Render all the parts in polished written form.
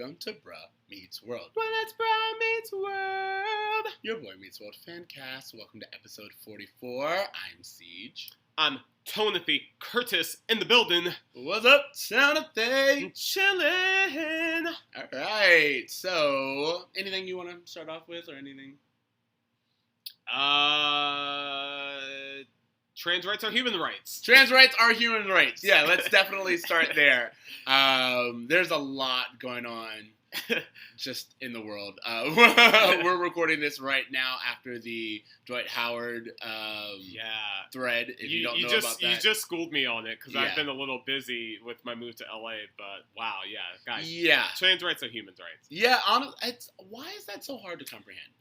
welcome to Bruh Meets World. Well, it's Bruh Meets World. Your Boy Meets World fan cast. Welcome to episode 44. I'm Siege. I'm Tonathy Curtis in the building. What's up, Tonathy? Chillin'. Alright, so anything you want to start off with or anything? Trans rights are human rights. Trans rights are human rights. Yeah, let's definitely start there. There's a lot going on just in the world. We're recording this right now after the Dwight Howard thread, if you don't know about that. You just schooled me on it, because Yeah. I've been a little busy with my move to LA, but wow, yeah, guys. Yeah. Trans rights are human rights. Yeah, honestly, why is that so hard to comprehend?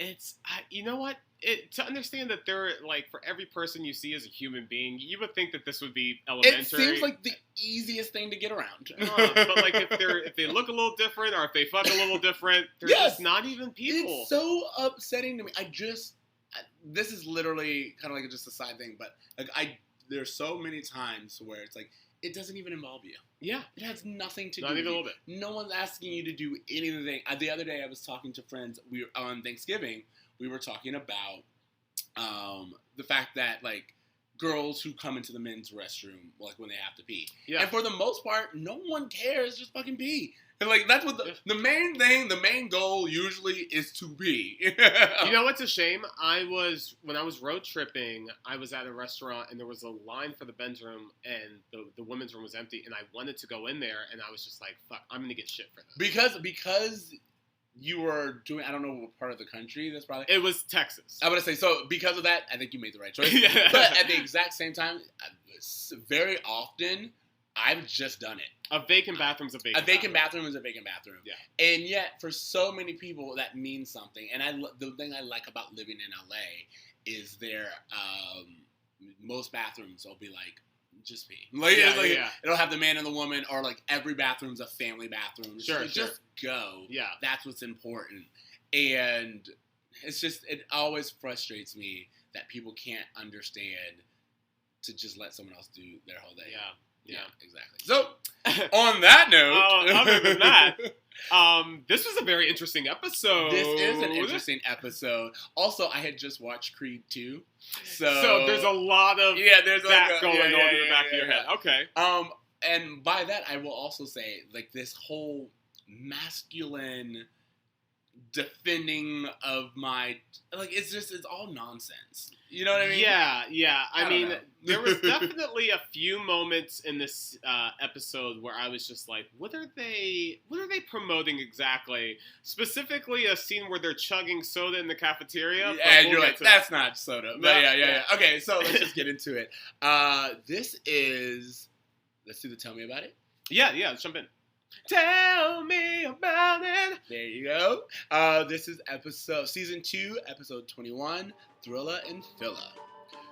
You know what? To understand that they're, like, for every person you see as a human being, you would think that this would be elementary. It seems like the easiest thing to get around. But like if they look a little different, or if they fuck a little different, they're just not even people. It's so upsetting to me. This is literally kind of like just a side thing, but like there's so many times where it's like it doesn't even involve you. Yeah, it has nothing to do. Not with even a you. little bit. No one's asking you to do anything. The other day I was talking to friends. We were on Thanksgiving. We were talking about the fact that like girls who come into the men's restroom like when they have to pee. Yeah. And for the most part, no one cares. Just fucking pee. And like that's what the main thing, the main goal usually is to pee. You know what's a shame? When I was road tripping, I was at a restaurant and there was a line for the men's room and the women's room was empty, and I wanted to go in there, and I was just like, fuck, I'm gonna get shit for this. Because you were doing, I don't know what part of the country that's probably. It was Texas. I would say, so because of that, I think you made the right choice. Yeah. But at the exact same time, very often, I've just done it. A vacant bathroom's a vacant bathroom is a vacant bathroom. Yeah. And yet, for so many people, that means something. And the thing I like about living in LA is most bathrooms will be like, just pee. It'll have the man and the woman, or like every bathroom's a family bathroom. Sure. Just go. Yeah. That's what's important. And it's just, it always frustrates me that people can't understand to just let someone else do their whole day. Yeah, exactly. So, on that note, other than that, this was a very interesting episode. This is an interesting episode. Also, I had just watched Creed 2, so there's a lot of there's that going on in the back of your head. Okay. And by that, I will also say, like, this whole masculine defending of my, like, it's all nonsense. You know what I mean? Yeah. I mean, there was know. definitely a few moments in this episode where I was just like, what are they promoting exactly? Specifically, a scene where they're chugging soda in the cafeteria. And you're like, that's not soda. But yeah. Yeah. Okay, so let's just get into it. Let's do the Tell Me About It. Yeah, let's jump in. Tell me about it. There you go. This is season 2, episode 21, Thrilla and Philla.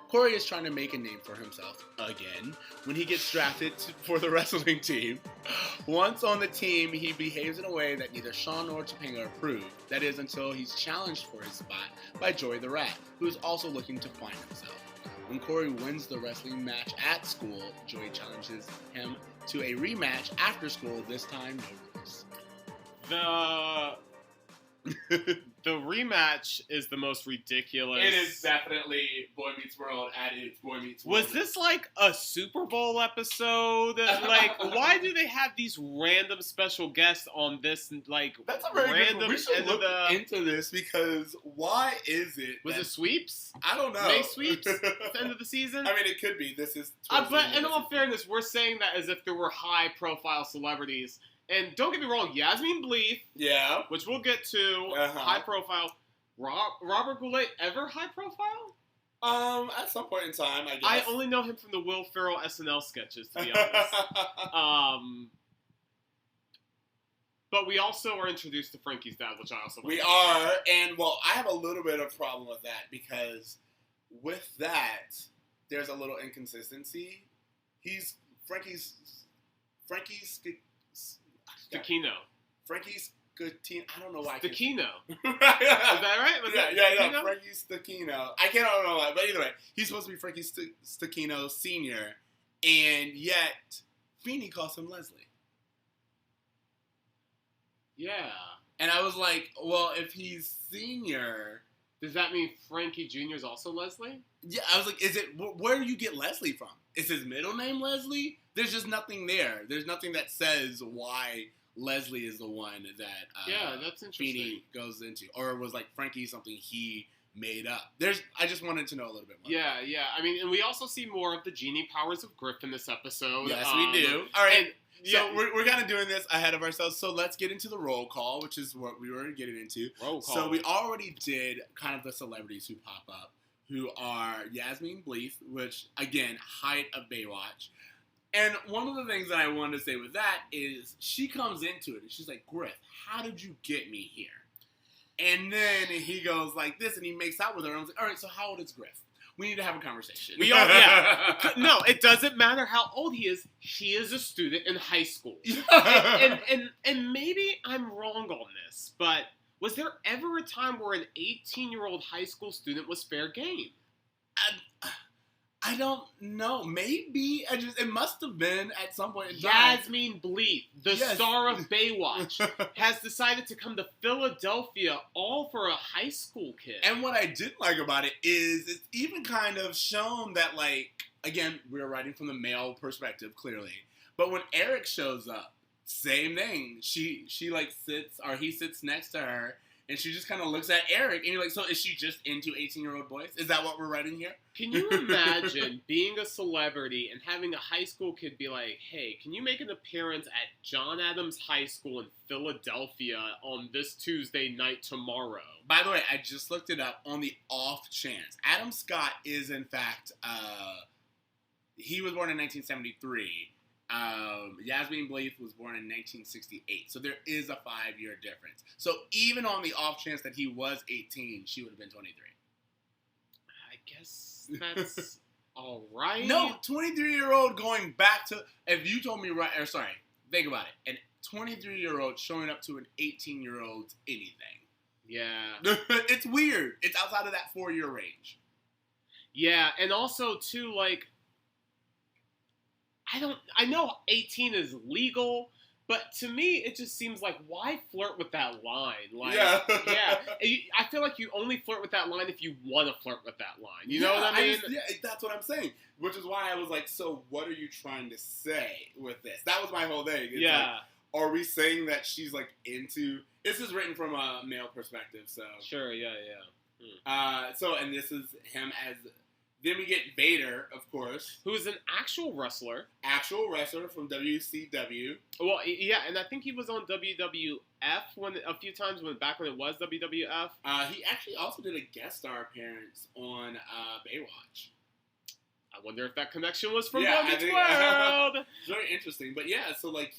Cory is trying to make a name for himself again when he gets drafted for the wrestling team. Once on the team, he behaves in a way that neither Sean nor Topanga approve. That is until he's challenged for his spot by Joey the Rat, who is also looking to find himself. When Cory wins the wrestling match at school, Joey challenges him to a rematch after school, this time no rules. The rematch is the most ridiculous. It is definitely Boy Meets World at its Boy Meets World. Was this like a Super Bowl episode? Like, why do they have these random special guests on this? Like, that's a very random good. We should look into this, because why is it? Was it sweeps? I don't know. May sweeps at the end of the season. I mean, it could be. This is. But in all fairness, we're saying that as if there were high-profile celebrities. And don't get me wrong, Yasmin Bleeth, which we'll get to, high profile. Robert Goulet, ever high profile? At some point in time, I guess. I only know him from the Will Ferrell SNL sketches, to be honest. But we also are introduced to Frankie's dad, which I also like. We are, and well, I have a little bit of problem with that, because with that, there's a little inconsistency. Frankie's Stakino. Frankie's Scatino. I don't know why. Stakino. Is that right? Yeah. Frankie Stakino. I don't know why, but either way, he's supposed to be Frankie Stakino Sr., and yet Feeny calls him Leslie. Yeah. And I was like, well, if he's senior, Does that mean Frankie Jr. is also Leslie? yeah. I was like, is it where do you get Leslie from? Is his middle name Leslie? There's just nothing there. There's nothing that says why Leslie is the one that Yeah, that's interesting. Feeney goes into, or was like Frankie something he made up. I just wanted to know a little bit more. Yeah. I mean, and we also see more of the genie powers of Griff in this episode. Yes, we do. All right. Yeah. So we're kind of doing this ahead of ourselves. So let's get into the roll call, which is what we were getting into. Roll call. So we already did kind of the celebrities who pop up, who are Yasmin Bleeth, which, again, height of Baywatch. And one of the things that I wanted to say with that is she comes into it and she's like, Griff, how did you get me here? And then he goes like this and he makes out with her. And I was like, all right, so how old is Griff? We need to have a conversation. No, it doesn't matter how old he is. He is a student in high school. and maybe I'm wrong on this, but was there ever a time where an 18-year-old high school student was fair game? I don't know. Maybe. It must have been at some point in time. Yasmin Bleeth, the star of Baywatch, has decided to come to Philadelphia all for a high school kid. And what I did like about it is it's even kind of shown that, like, again, we're writing from the male perspective, clearly. But when Eric shows up, same thing. She like sits, or he sits next to her, and she just kind of looks at Eric, and you're like, so is she just into 18-year-old boys? Is that what we're writing here? Can you imagine being a celebrity and having a high school kid be like, hey, can you make an appearance at John Adams High School in Philadelphia on this Tuesday night tomorrow? By the way, I just looked it up on the off chance. Adam Scott is, in fact, he was born in 1973. Yasmin Bleeth was born in 1968, so there is a 5-year difference. So even on the off chance that he was 18, she would have been 23. I guess that's all right. No, 23-year-old going back to, if you told me think about it, an 23-year-old showing up to an 18-year-old's anything. Yeah. It's weird. It's outside of that 4-year range. Yeah, and also, too, like, I know 18 is legal, but to me, it just seems like, why flirt with that line? Like, yeah. I feel like you only flirt with that line if you want to flirt with that line. You know what I mean? That's what I'm saying. Which is why I was like, so what are you trying to say with this? That was my whole thing. It's like, are we saying that she's, like, into... This is written from a male perspective, so... Sure, yeah. And this is him as... Then we get Vader, of course. Who's an actual wrestler. Actual wrestler from WCW. Well, yeah, and I think he was on WWF a few times back when it was WWF. He actually also did a guest star appearance on Baywatch. I wonder if that connection was from World. Very interesting. But yeah, so like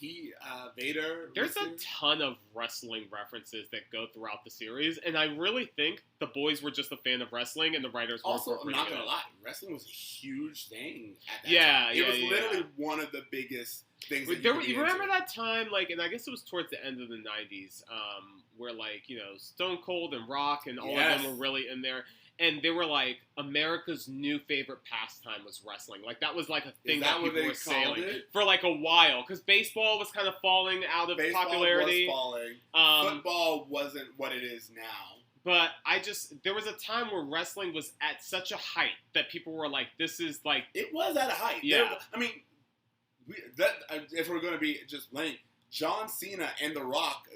Vader. There's a ton of wrestling references that go throughout the series, and I really think the boys were just a fan of wrestling, and the writers were also, I'm not gonna lie, wrestling was a huge thing at that time. It was literally one of the biggest things. You remember that time, like, and I guess it was towards the end of the 90s, where, like, you know, Stone Cold and Rock and all of them were really in there. And they were like, America's new favorite pastime was wrestling. Like, that was like a thing that people were saying for like a while. Because baseball was kind of falling out of popularity. Baseball was falling. Football wasn't what it is now. But there was a time where wrestling was at such a height that people were like, this is like... It was at a height. Yeah. If we're going to be just blank, John Cena and The Rock,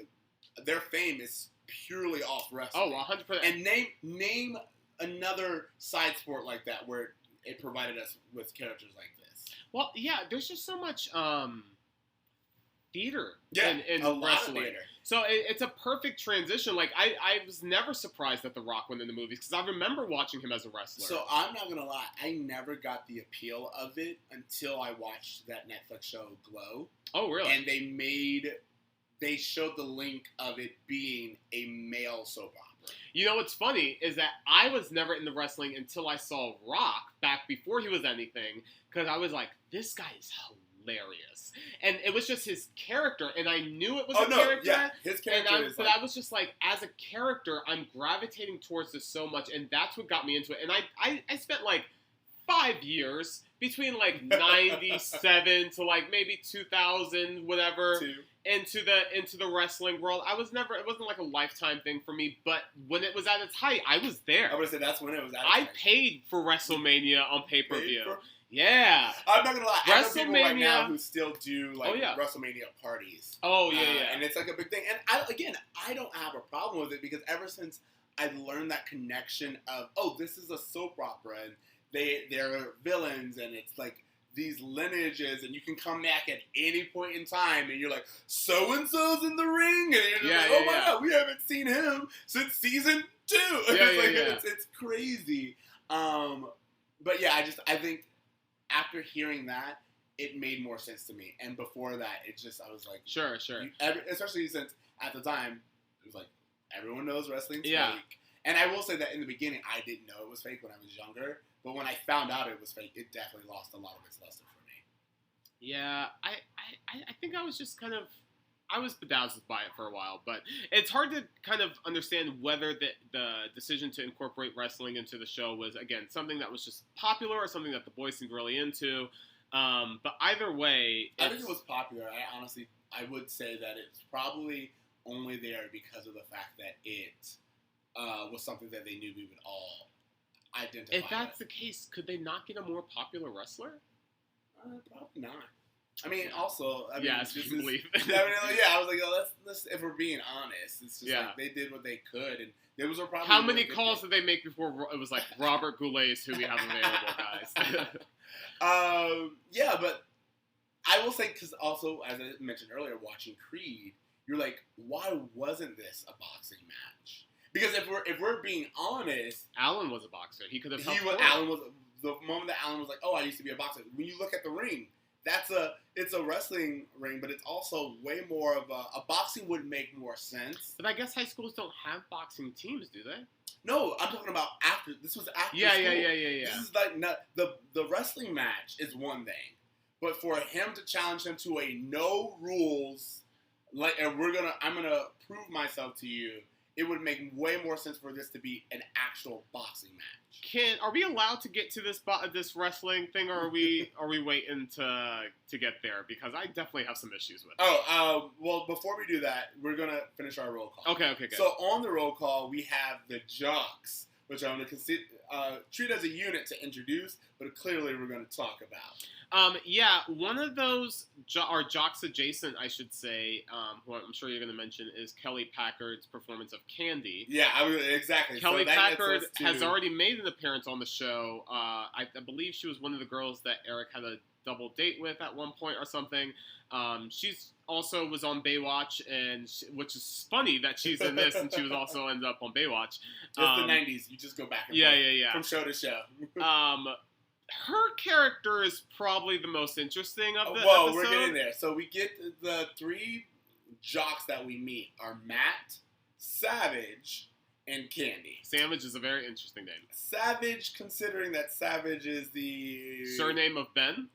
their fame is purely off wrestling. Oh, 100%. And name another side sport like that where it provided us with characters like this. Well, yeah, there's just so much theater in a lot wrestling. Of theater. So it's a perfect transition. Like, I was never surprised that The Rock went in the movies because I remember watching him as a wrestler. So I'm not going to lie, I never got the appeal of it until I watched that Netflix show Glow. Oh, really? And they showed the link of it being a male soap opera. You know what's funny is that I was never into wrestling until I saw Rock back before he was anything, because I was like, this guy is hilarious. And it was just his character, and I knew it was character. Yeah, his character but I was just like, as a character, I'm gravitating towards this so much, and that's what got me into it. And I spent like 5 years between like 97 to like maybe 2000, whatever. into the wrestling world. It wasn't like a lifetime thing for me, but when it was at its height, I was there. I would say that's when it was at its I height. paid for WrestleMania on pay-per-view. Yeah. I'm not gonna lie. I know people right WrestleMania- now who still do like Oh, yeah. WrestleMania parties. Oh yeah. And it's like a big thing. And I don't have a problem with it because ever since I learned that connection of this is a soap opera and they're villains and it's like these lineages and you can come back at any point in time and you're like so and so's in the ring and you're just like, oh my god, we haven't seen him since season 2. It's crazy. But yeah, I think after hearing that, it made more sense to me. And before that, I was like, sure. Especially since at the time it was like everyone knows wrestling's Yeah. fake. And I will say that in the beginning, I didn't know it was fake when I was younger. But when I found out it was fake, it definitely lost a lot of its luster for me. Yeah, I think I was just I was bedazzled by it for a while, but it's hard to kind of understand whether the decision to incorporate wrestling into the show was, again, something that was just popular or something that the boys seemed really into. But either way, I think it was popular. I would say that it's probably only there because of the fact that it was something that they knew we would all identify. If that's the case, could they not get a more popular wrestler? Probably not. I mean, also, I believe. I was like, let's. If we're being honest, it's just like they did what they could, and there was probably. How many calls did they make before it was like Robert Goulet is who we have available, guys? Yeah, but I will say because also, as I mentioned earlier, watching Creed, you're like, why wasn't this a boxing match? Because if we're being honest, Alan was a boxer. He could have helped. Alan was the moment that Alan was like, "Oh, I used to be a boxer." When you look at the ring, it's a wrestling ring, but it's also way more of a boxing would make more sense. But I guess high schools don't have boxing teams, do they? No, I'm talking about after. This was after. Yeah. This is like the wrestling match is one thing, but for him to challenge him to a no rules, and I'm gonna prove myself to you. It would make way more sense for this to be an actual boxing match. Are we allowed to get to this wrestling thing, or are we waiting to get there? Because I definitely have some issues with it. Well, before we do that, we're gonna finish our roll call. Okay, good. So on the roll call, we have the Jocks, which I'm gonna treat as a unit to introduce, but clearly we're gonna talk about. One of those are Jocks adjacent, I should say, who I'm sure you're going to mention, is Kelly Packard's performance of Candy. Yeah, exactly. Kelly Packard has already made an appearance on the show. I believe she was one of the girls that Eric had a double date with at one point or something. She's also was on Baywatch, which is funny that she's in this, and she was also ended up on Baywatch. It's the 90s. You just go back and forth from show to show. Her character is probably the most interesting of the episode. We're getting there. So we get the 3 Jocks that we meet are Matt, Savage, and Candy. Savage is a very interesting name. Savage, considering that Savage is the surname of Ben?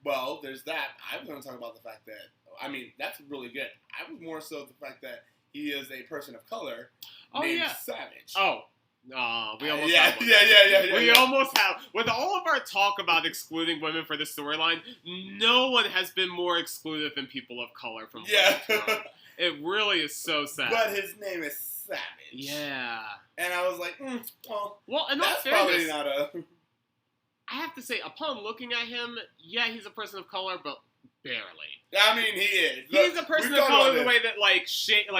Well, there's that. I was going to talk about the fact that, that's really good. I was more so the fact that he is a person of color named Savage. Oh. We almost have one. We almost have. With all of our talk about excluding women for this storyline, no one has been more excluded than people of color from It really is so sad. But his name is Savage. Yeah. And I was like, well, and that's probably not a... I have to say, upon looking at him, he's a person of color, but barely. I mean, he is. He's a person of color in the way that,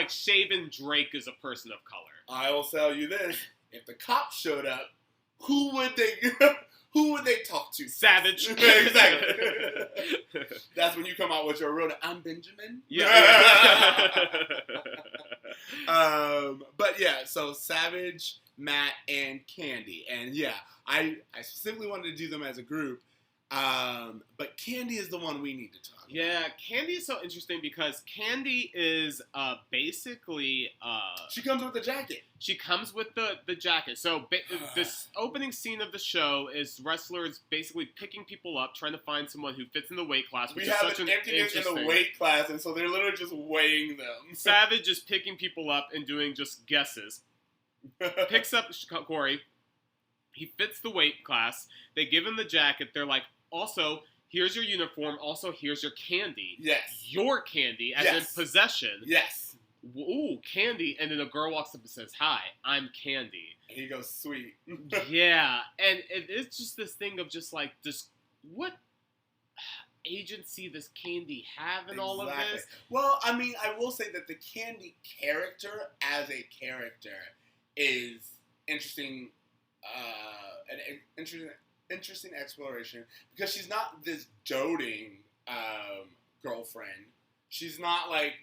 Shaven Drake is a person of color. I will tell you this. If the cops showed up, who would they talk to? Savage. Exactly. That's when you come out with your real name. I'm Benjamin. Yeah. But so Savage, Matt, and Candy. And I specifically wanted to do them as a group. But Candy is the one we need to talk about. Yeah, Candy is so interesting because Candy is basically... she comes with the jacket. She comes with the jacket. So this opening scene of the show is wrestlers basically picking people up, trying to find someone who fits in the weight class. We have an emptiness in the weight class, and so they're literally just weighing them. Savage is picking people up and doing just guesses. Picks up Cory. He fits the weight class. They give him the jacket. They're like, also... here's your uniform. Also, here's your candy. Yes. Your candy, as in possession. Yes. Ooh, candy. And then a girl walks up and says, "Hi, I'm Candy." And he goes, "Sweet." Yeah. And it's just this thing of just like, what agency does Candy have in all of this? Well, I mean, I will say that the Candy character as a character is interesting, an interesting exploration, because she's not this doting girlfriend. She's not like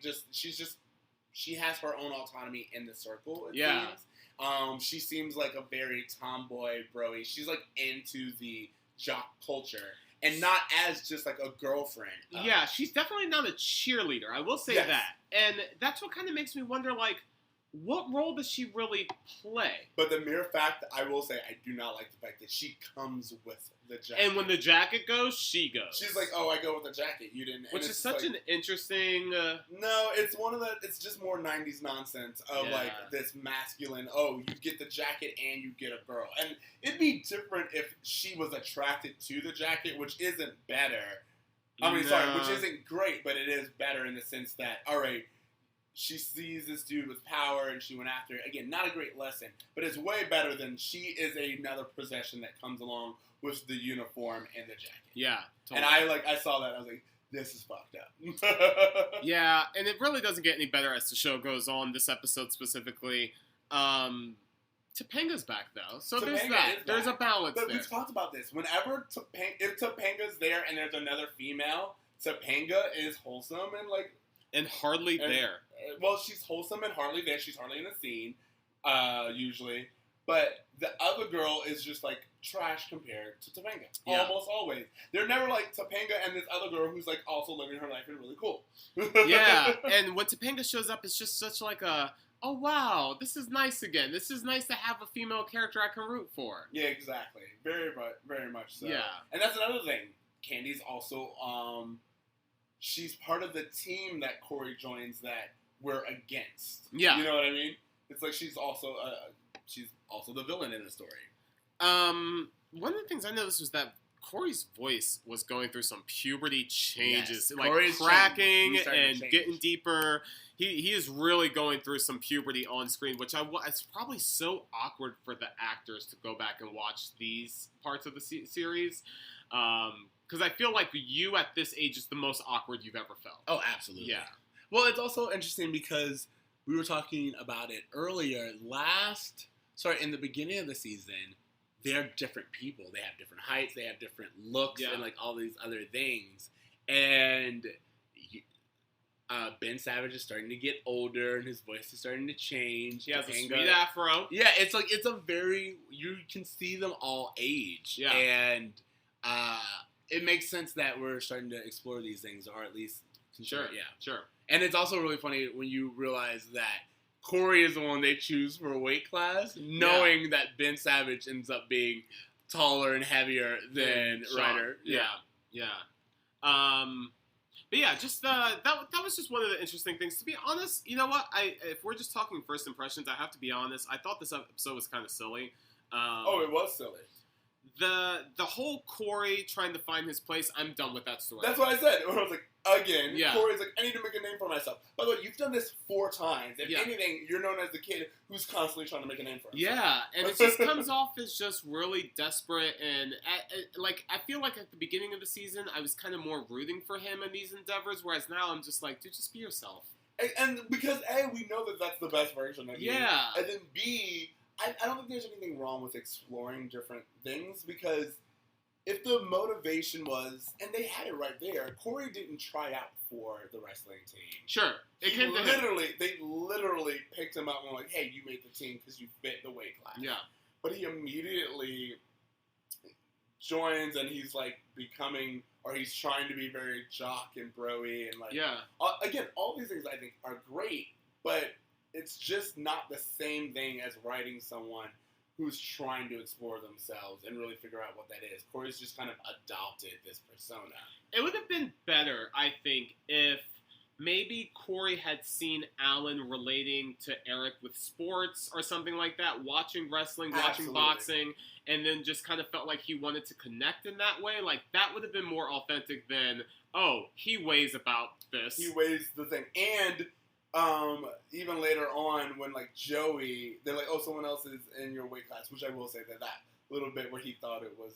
she has her own autonomy in the circle. It seems. She seems like a very tomboy, bro-y. She's like into the jock culture. And not as just like a girlfriend. Yeah, she's definitely not a cheerleader. I will say that. And that's what kind of makes me wonder, like, what role does she really play? But the mere fact that I will say, I do not like the fact that she comes with the jacket. And when the jacket goes, she goes. She's like, "Oh, I go with the jacket. You didn't." Which is such an interesting... No, it's one of the... It's just more 90s nonsense of, like, this masculine, oh, you get the jacket and you get a girl. And it'd be different if she was attracted to the jacket, which isn't better. Which isn't great, but it is better in the sense that, all right, she sees this dude with power and she went after it. Again, not a great lesson, but it's way better than she is another possession that comes along with the uniform and the jacket. Yeah, totally. And I saw that, I was like, this is fucked up. Yeah, and it really doesn't get any better as the show goes on, this episode specifically. Topanga's back, though, so Topanga there's that. There's a balance but there. We've talked about this. Whenever if Topanga's there and there's another female, Topanga is wholesome and, like... And hardly there. Well, she's wholesome and hardly there. She's hardly in the scene, usually. But the other girl is just, like, trash compared to Topanga. Yeah. Almost always. They're never like Topanga and this other girl who's, like, also living her life and really cool. Yeah, and when Topanga shows up, it's just such, like, oh, wow, this is nice again. This is nice to have a female character I can root for. Yeah, exactly. Very much so. Yeah. And that's another thing. Candy's also, she's part of the team that Cory joins that we're against. Yeah. You know what I mean? It's like she's also the villain in the story. One of the things I noticed was that Cory's voice was going through some puberty changes, yes. like Cory's cracking and getting deeper. He is really going through some puberty on screen, which it's probably so awkward for the actors to go back and watch these parts of the series. Because I feel like you at this age is the most awkward you've ever felt. Oh, absolutely. Yeah. Well, it's also interesting because we were talking about it earlier. In the beginning of the season, they're different people. They have different heights. They have different looks and, like, all these other things. And Ben Savage is starting to get older and his voice is starting to change. He has a sweet afro. Yeah, it's like, you can see them all age. Yeah. And it makes sense that we're starting to explore these things, or at least consider. Sure. Yeah. Sure. And it's also really funny when you realize that Cory is the one they choose for a weight class, knowing that Ben Savage ends up being taller and heavier than Ryder. Yeah. But yeah, just that was just one of the interesting things. To be honest, you know what? If we're just talking first impressions, I have to be honest. I thought this episode was kind of silly. It was silly. The whole Cory trying to find his place, I'm done with that story. That's what I said. I was like, again, Cory's like, I need to make a name for myself. By the way, you've done this 4 times. If anything, you're known as the kid who's constantly trying to make a name for himself. Yeah, and it just comes off as just really desperate. And, I feel like at the beginning of the season, I was kind of more rooting for him in these endeavors, whereas now I'm just like, dude, just be yourself. And because, A, we know that that's the best version of you. Yeah. And then, B, I don't think there's anything wrong with exploring different things, because if the motivation was, and they had it right there, Cory didn't try out for the wrestling team. Sure. They literally picked him up and were like, hey, you made the team because you fit the weight class. Yeah. But he immediately joins and he's like he's trying to be very jock and bro-y and like, again, all these things I think are great, but it's just not the same thing as writing someone who's trying to explore themselves and really figure out what that is. Cory's just kind of adopted this persona. It would have been better, I think, if maybe Cory had seen Alan relating to Eric with sports or something like that, watching wrestling, watching Absolutely. boxing, and then just kind of felt like he wanted to connect in that way. Like, that would have been more authentic than, oh, he weighs about this. He weighs the thing. And even later on when, like, Joey, they're like, oh, someone else is in your weight class, which I will say that little bit where he thought it was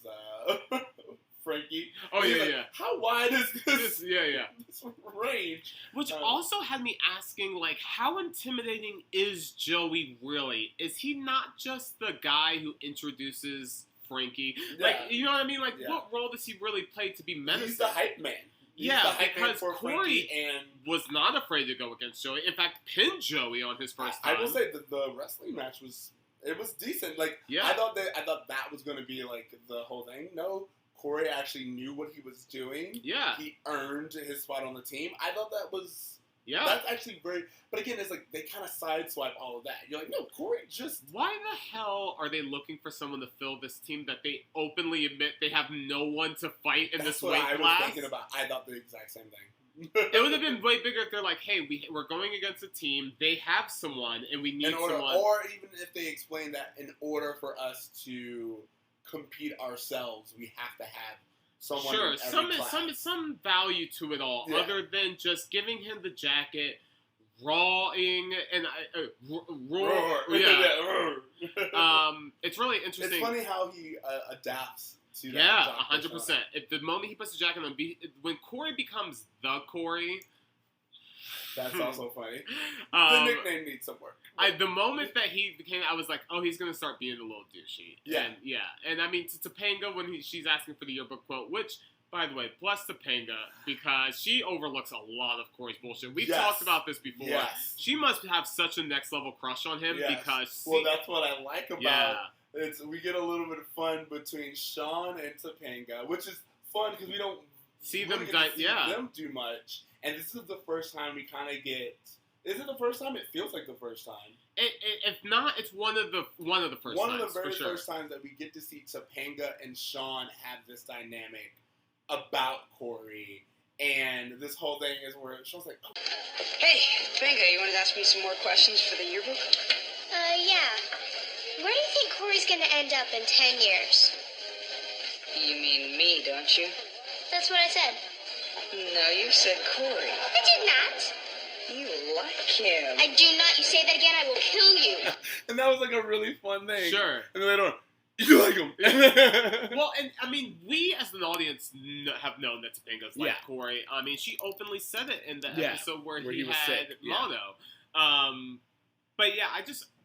Frankie. Oh, He's yeah, like, yeah. How wide is this? This range. Which also had me asking, like, how intimidating is Joey really? Is he not just the guy who introduces Frankie? Yeah. Like, you know what I mean? Like, Yeah. what role does he really play to be menacing? He's the hype man. He's Yeah, the hype man because for Cory Frankie and was not afraid to go against Joey. In fact, pinned Joey on his first time. I will say that the wrestling match was decent. Like, Yeah. I thought that was going to be like the whole thing. No, Cory actually knew what he was doing. Yeah. He earned his spot on the team. I thought that was that's actually very. But again, it's like they kind of sideswipe all of that. You're like, no, Cory just. Why the hell are they looking for someone to fill this team that they openly admit they have no one to fight in this weight I class? was thinking about. I thought the exact same thing. It would have been way bigger if they're like, hey, we're going against a team. They have someone, and we need someone. Or even if they explain that in order for us to compete ourselves, we have to have someone. Sure, in every class. some value to it all, Yeah. other than just giving him the jacket, rawing and roar. Yeah. It's really interesting. It's funny how he adapts to that. Yeah, job 100%. If the moment he puts the jacket on, when Cory becomes the Cory, that's also funny. The um, nickname needs some work. the moment that he became, I was like, oh, he's gonna start being a little douchey. Yeah. And I mean, to Topanga when she's asking for the yearbook quote, which, by the way, bless Topanga, because she overlooks a lot of Cory's bullshit. We've talked about this before. Yes. She must have such a next level crush on him because. Well, that's what I like about. Yeah. We get a little bit of fun between Sean and Topanga, which is fun because we don't see really them. get to see them do much. And this is the first time we kind of get. Is it the first time? It feels like the first time. If not, it's one of the first. One times, of the very for sure. first times that we get to see Topanga and Sean have this dynamic about Cory, and this whole thing is where Sean's like, oh. Hey, Topanga, you want to ask me some more questions for the yearbook? Yeah. Where do you think Cory's gonna end up in 10 years? You mean me, don't you? That's what I said. No, you said Cory. I did not. You like him. I do not. You say that again, I will kill you. And that was like a really fun thing. Sure. And then later on, you like him. Well, and I mean, we as an audience have known that Topanga's like Yeah. Cory. I mean, she openly said it in the Yeah, episode where where he he was had sick, yeah. mono. But yeah,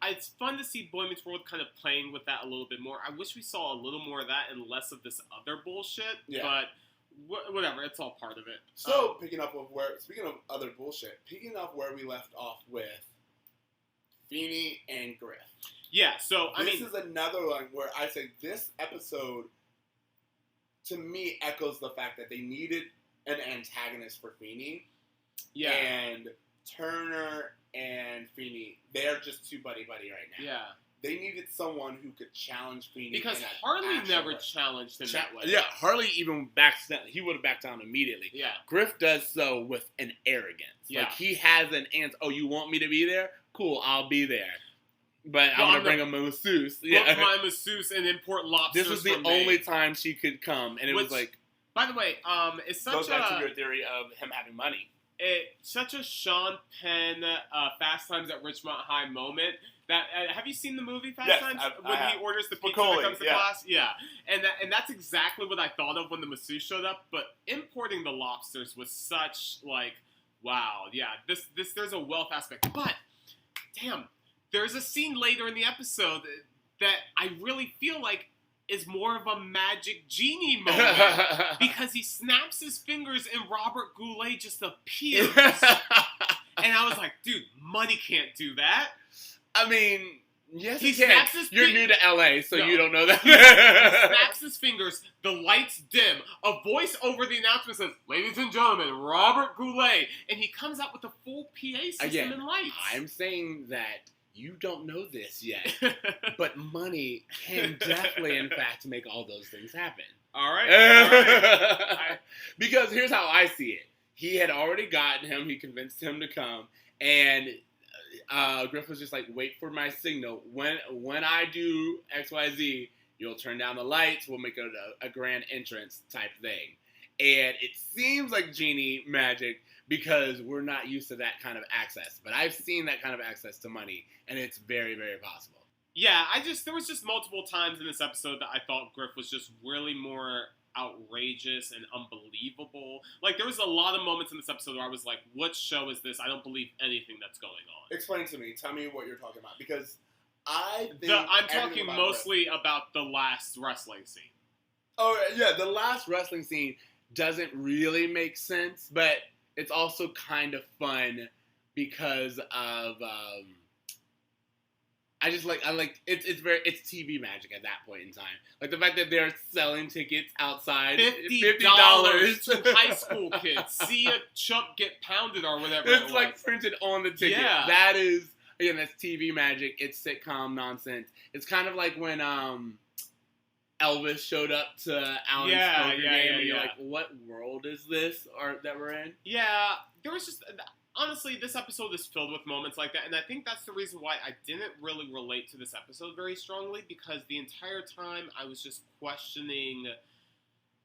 it's fun to see Boy Meets World kind of playing with that a little bit more. I wish we saw a little more of that and less of this other bullshit. Yeah. But whatever, it's all part of it. So, speaking of other bullshit, picking up where we left off with Feeny and Griff. Yeah, so, This is another one where I say this episode, to me, echoes the fact that they needed an antagonist for Feeny. yeah. And Turner and Feeny, they're just too buddy-buddy right now. Yeah. They needed someone who could challenge Feeny. Because in an Harley actual never way. challenged him that way. Yeah, Harley even backs down. He would have backed down immediately. Yeah. Griff does so with an arrogance. Yeah. Like, he has an answer. Oh, you want me to be there? Cool, I'll be there. But Well, I'm going to bring a masseuse. Book my masseuse and import lobsters. This was the from only Maine. time she could come. And it was like... By the way, it's such Goes back to a... your theory of him having money. Such a Sean Penn Fast Times at Richmond High moment. That have you seen the movie Fast Yes, Times I when have. he orders the pizza Macaulay, that comes to yeah. class? Yeah, and that's exactly what I thought of when the masseuse showed up. But importing the lobsters was such like, wow, yeah. This there's a wealth aspect, but damn, there's a scene later in the episode that I really feel like is more of a magic genie moment because he snaps his fingers and Robert Goulet just appears. And I was like, dude, money can't do that. I mean, yes, He he can. snaps his You're fing- new to LA, so No. you don't know He that. snaps his fingers, the lights dim, a voice over the announcement says, ladies and gentlemen, Robert Goulet, and he comes out with a full PA system Again, and lights. I'm saying that you don't know this yet, but money can definitely, in fact, make all those things happen. All right. Because here's how I see it. he had already gotten him. He convinced him to come, and Griff was just like, "Wait for my signal. When I do XYZ, you'll turn down the lights. We'll make a grand entrance type thing." And it seems like genie magic because we're not used to that kind of access. But I've seen that kind of access to money, and it's very, very possible. Yeah, there was just multiple times in this episode that I thought Griff was just really more outrageous and unbelievable. Like, there was a lot of moments in this episode where I was like, what show is this? I don't believe anything that's going on. Explain to me. Tell me what you're talking about. Because I'm talking mostly about the last wrestling scene. Oh, yeah, the last wrestling scene doesn't really make sense, but it's also kind of fun because of it's TV magic at that point in time. Like the fact that they're selling tickets outside $50 to high school kids. See a chump get pounded or whatever. It's like printed on the ticket. Yeah. That is, again, that's TV magic. It's sitcom nonsense. It's kind of like when Elvis showed up to Alan's poker game, and you're like, what world is this that we're in? Yeah, there was just... Honestly, this episode is filled with moments like that, and I think that's the reason why I didn't really relate to this episode very strongly, because the entire time I was just questioning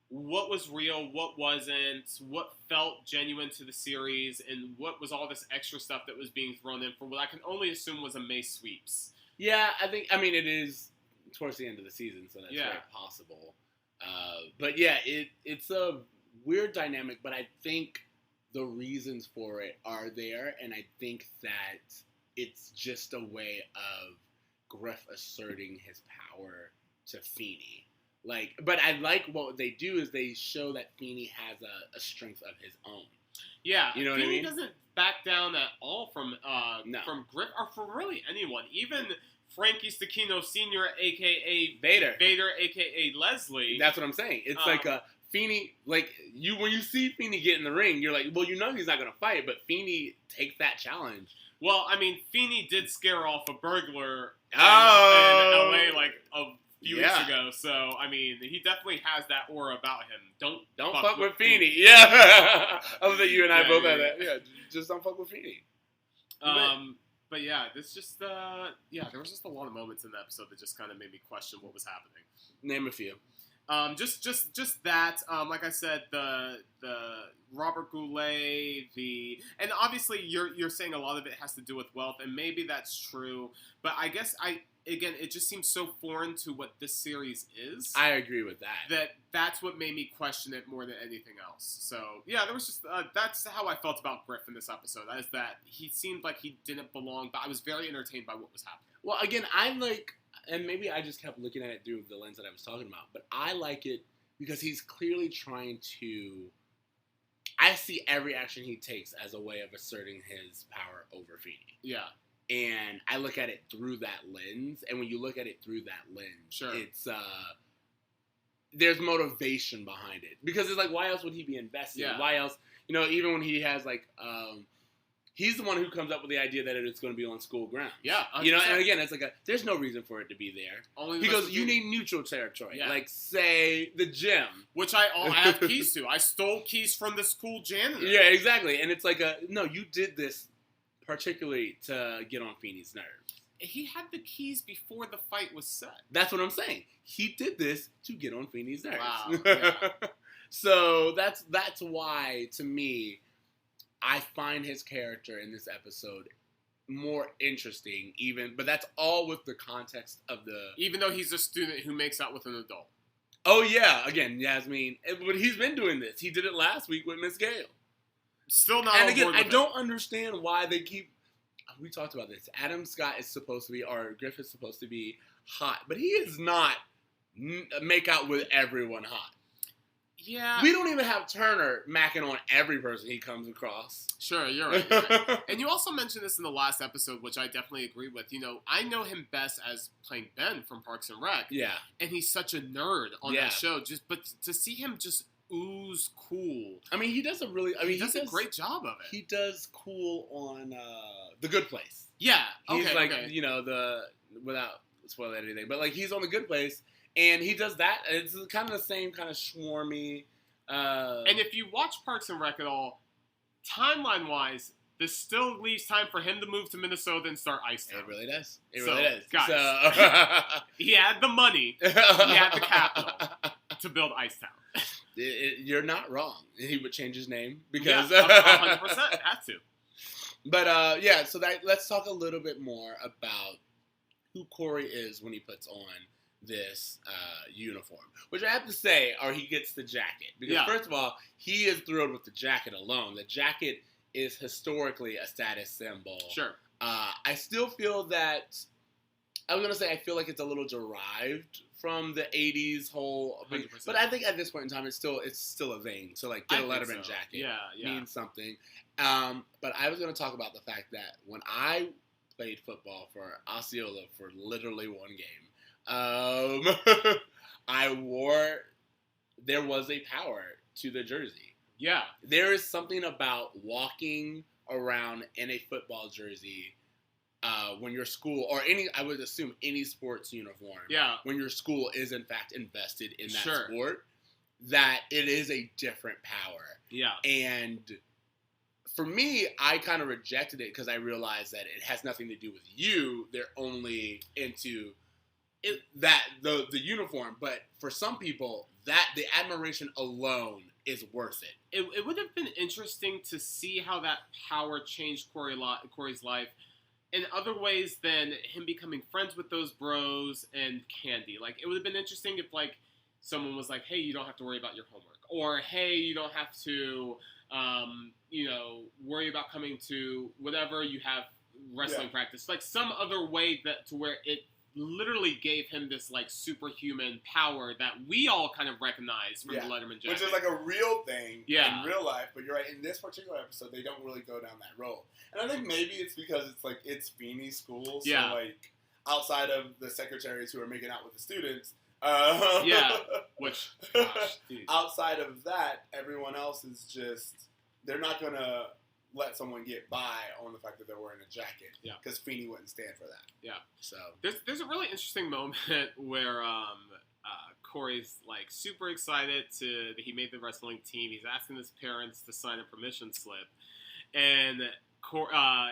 what was real, what wasn't, what felt genuine to the series, and what was all this extra stuff that was being thrown in for what I can only assume was a May sweeps. Yeah, it is towards the end of the season, so that's very possible. But yeah, it's a weird dynamic, but I think the reasons for it are there, and I think that it's just a way of Griff asserting his power to Feeney. But I like what they do is they show that Feeney has a strength of his own. Yeah, you know what I mean? Feeney doesn't back down at all from Griff, or from really anyone. Even Frankie Stachino Sr., a.k.a. Vader, a.k.a. Leslie. That's what I'm saying. It's like a Feeney, when you see Feeney get in the ring, you're like, well, you know he's not going to fight, but Feeney takes that challenge. Well, Feeney did scare off a burglar in L.A. like a few weeks ago, so, he definitely has that aura about him. Don't fuck with Feeney. Yeah. I love that you and I both have that. Yeah, just don't fuck with Feeney. But yeah, this just, there was just a lot of moments in the episode that just kind of made me question what was happening. Name a few. Just that. Like I said, the Robert Goulet, and obviously you're saying a lot of it has to do with wealth, and maybe that's true. But I guess it just seems so foreign to what this series is. I agree with that. That's what made me question it more than anything else. So yeah, there was just that's how I felt about Griff in this episode. Is that he seemed like he didn't belong, but I was very entertained by what was happening. Well, again, and maybe I just kept looking at it through the lens that I was talking about, but I like it because he's clearly trying to... I see every action he takes as a way of asserting his power over Feeney. Yeah. And I look at it through that lens, and when you look at it through that lens, sure, it's... there's motivation behind it. Because it's like, why else would he be invested? Yeah. Why else... even when he has, he's the one who comes up with the idea that it's going to be on school grounds. Yeah. 100%. And again, it's there's no reason for it to be there. He goes, you need neutral territory. Yeah. Say, the gym. Which I have keys to. I stole keys from the school janitor. Yeah, exactly. And it's no, you did this particularly to get on Feeney's nerves. He had the keys before the fight was set. That's what I'm saying. He did this to get on Feeney's nerves. Wow. Yeah. So that's why, to me, I find his character in this episode more interesting, but that's all with the context of even though he's a student who makes out with an adult. Oh, yeah. Again, Yasmin. But he's been doing this. He did it last week with Miss Gale. Still not And on again, board I with don't understand why they keep... We talked about this. Adam Scott is supposed to be, or Griff is supposed to be hot. But he is not make out with everyone hot. Yeah. We don't even have Turner macking on every person he comes across. Sure, you're right. And you also mentioned this in the last episode, which I definitely agree with. I know him best as playing Ben from Parks and Rec. Yeah. And he's such a nerd on that show. But to see him just ooze cool. He does a really... he does a great job of it. He does cool on The Good Place. Yeah. He's without spoiling anything, but he's on The Good Place. And he does that. It's kind of the same kind of schwarmy. And if you watch Parks and Rec at all, timeline-wise, this still leaves time for him to move to Minnesota and start Ice Town. It really does. Guys, So... he had the money, he had the capital to build Ice Town. You're not wrong. He would change his name because 100% had to. But so let's talk a little bit more about who Cory is when he puts on this uniform, which I have to say, or he gets the jacket, because first of all, he is thrilled with the jacket alone. The jacket is historically a status symbol. Sure. I still feel that I feel like it's a little derived from the 80s whole thing. But I think at this point in time, it's still a thing. So, like, get a Letterman jacket means something. But I was going to talk about the fact that when I played football for Osceola for literally one game, there was a power to the jersey. Yeah. There is something about walking around in a football jersey when your school, or I would assume any sports uniform, when your school is in fact invested in that sport, that it is a different power. Yeah. And for me, I kind of rejected it because I realized that it has nothing to do with you. They're only into the uniform. But for some people, that the admiration alone is worth it. It would have been interesting to see how that power changed Cory's life in other ways than him becoming friends with those bros and Candy. Like, it would have been interesting if, like, someone was like, hey, you don't have to worry about your homework. Or, hey, you don't have to, worry about coming to whatever you have wrestling practice. Like, some other way to where it literally gave him this, like, superhuman power that we all kind of recognize from the Letterman jacket. Which is, like, a real thing in real life. But you're right, in this particular episode, they don't really go down that road. And I think maybe it's because it's Feeney's school. So, like, outside of the secretaries who are making out with the students. Outside of that, everyone else is just, they're not going to let someone get by on the fact that they're wearing a jacket. Yeah. Because Feeney wouldn't stand for that. Yeah. So. There's a really interesting moment where Cory's, like, super excited that he made the wrestling team. He's asking his parents to sign a permission slip. And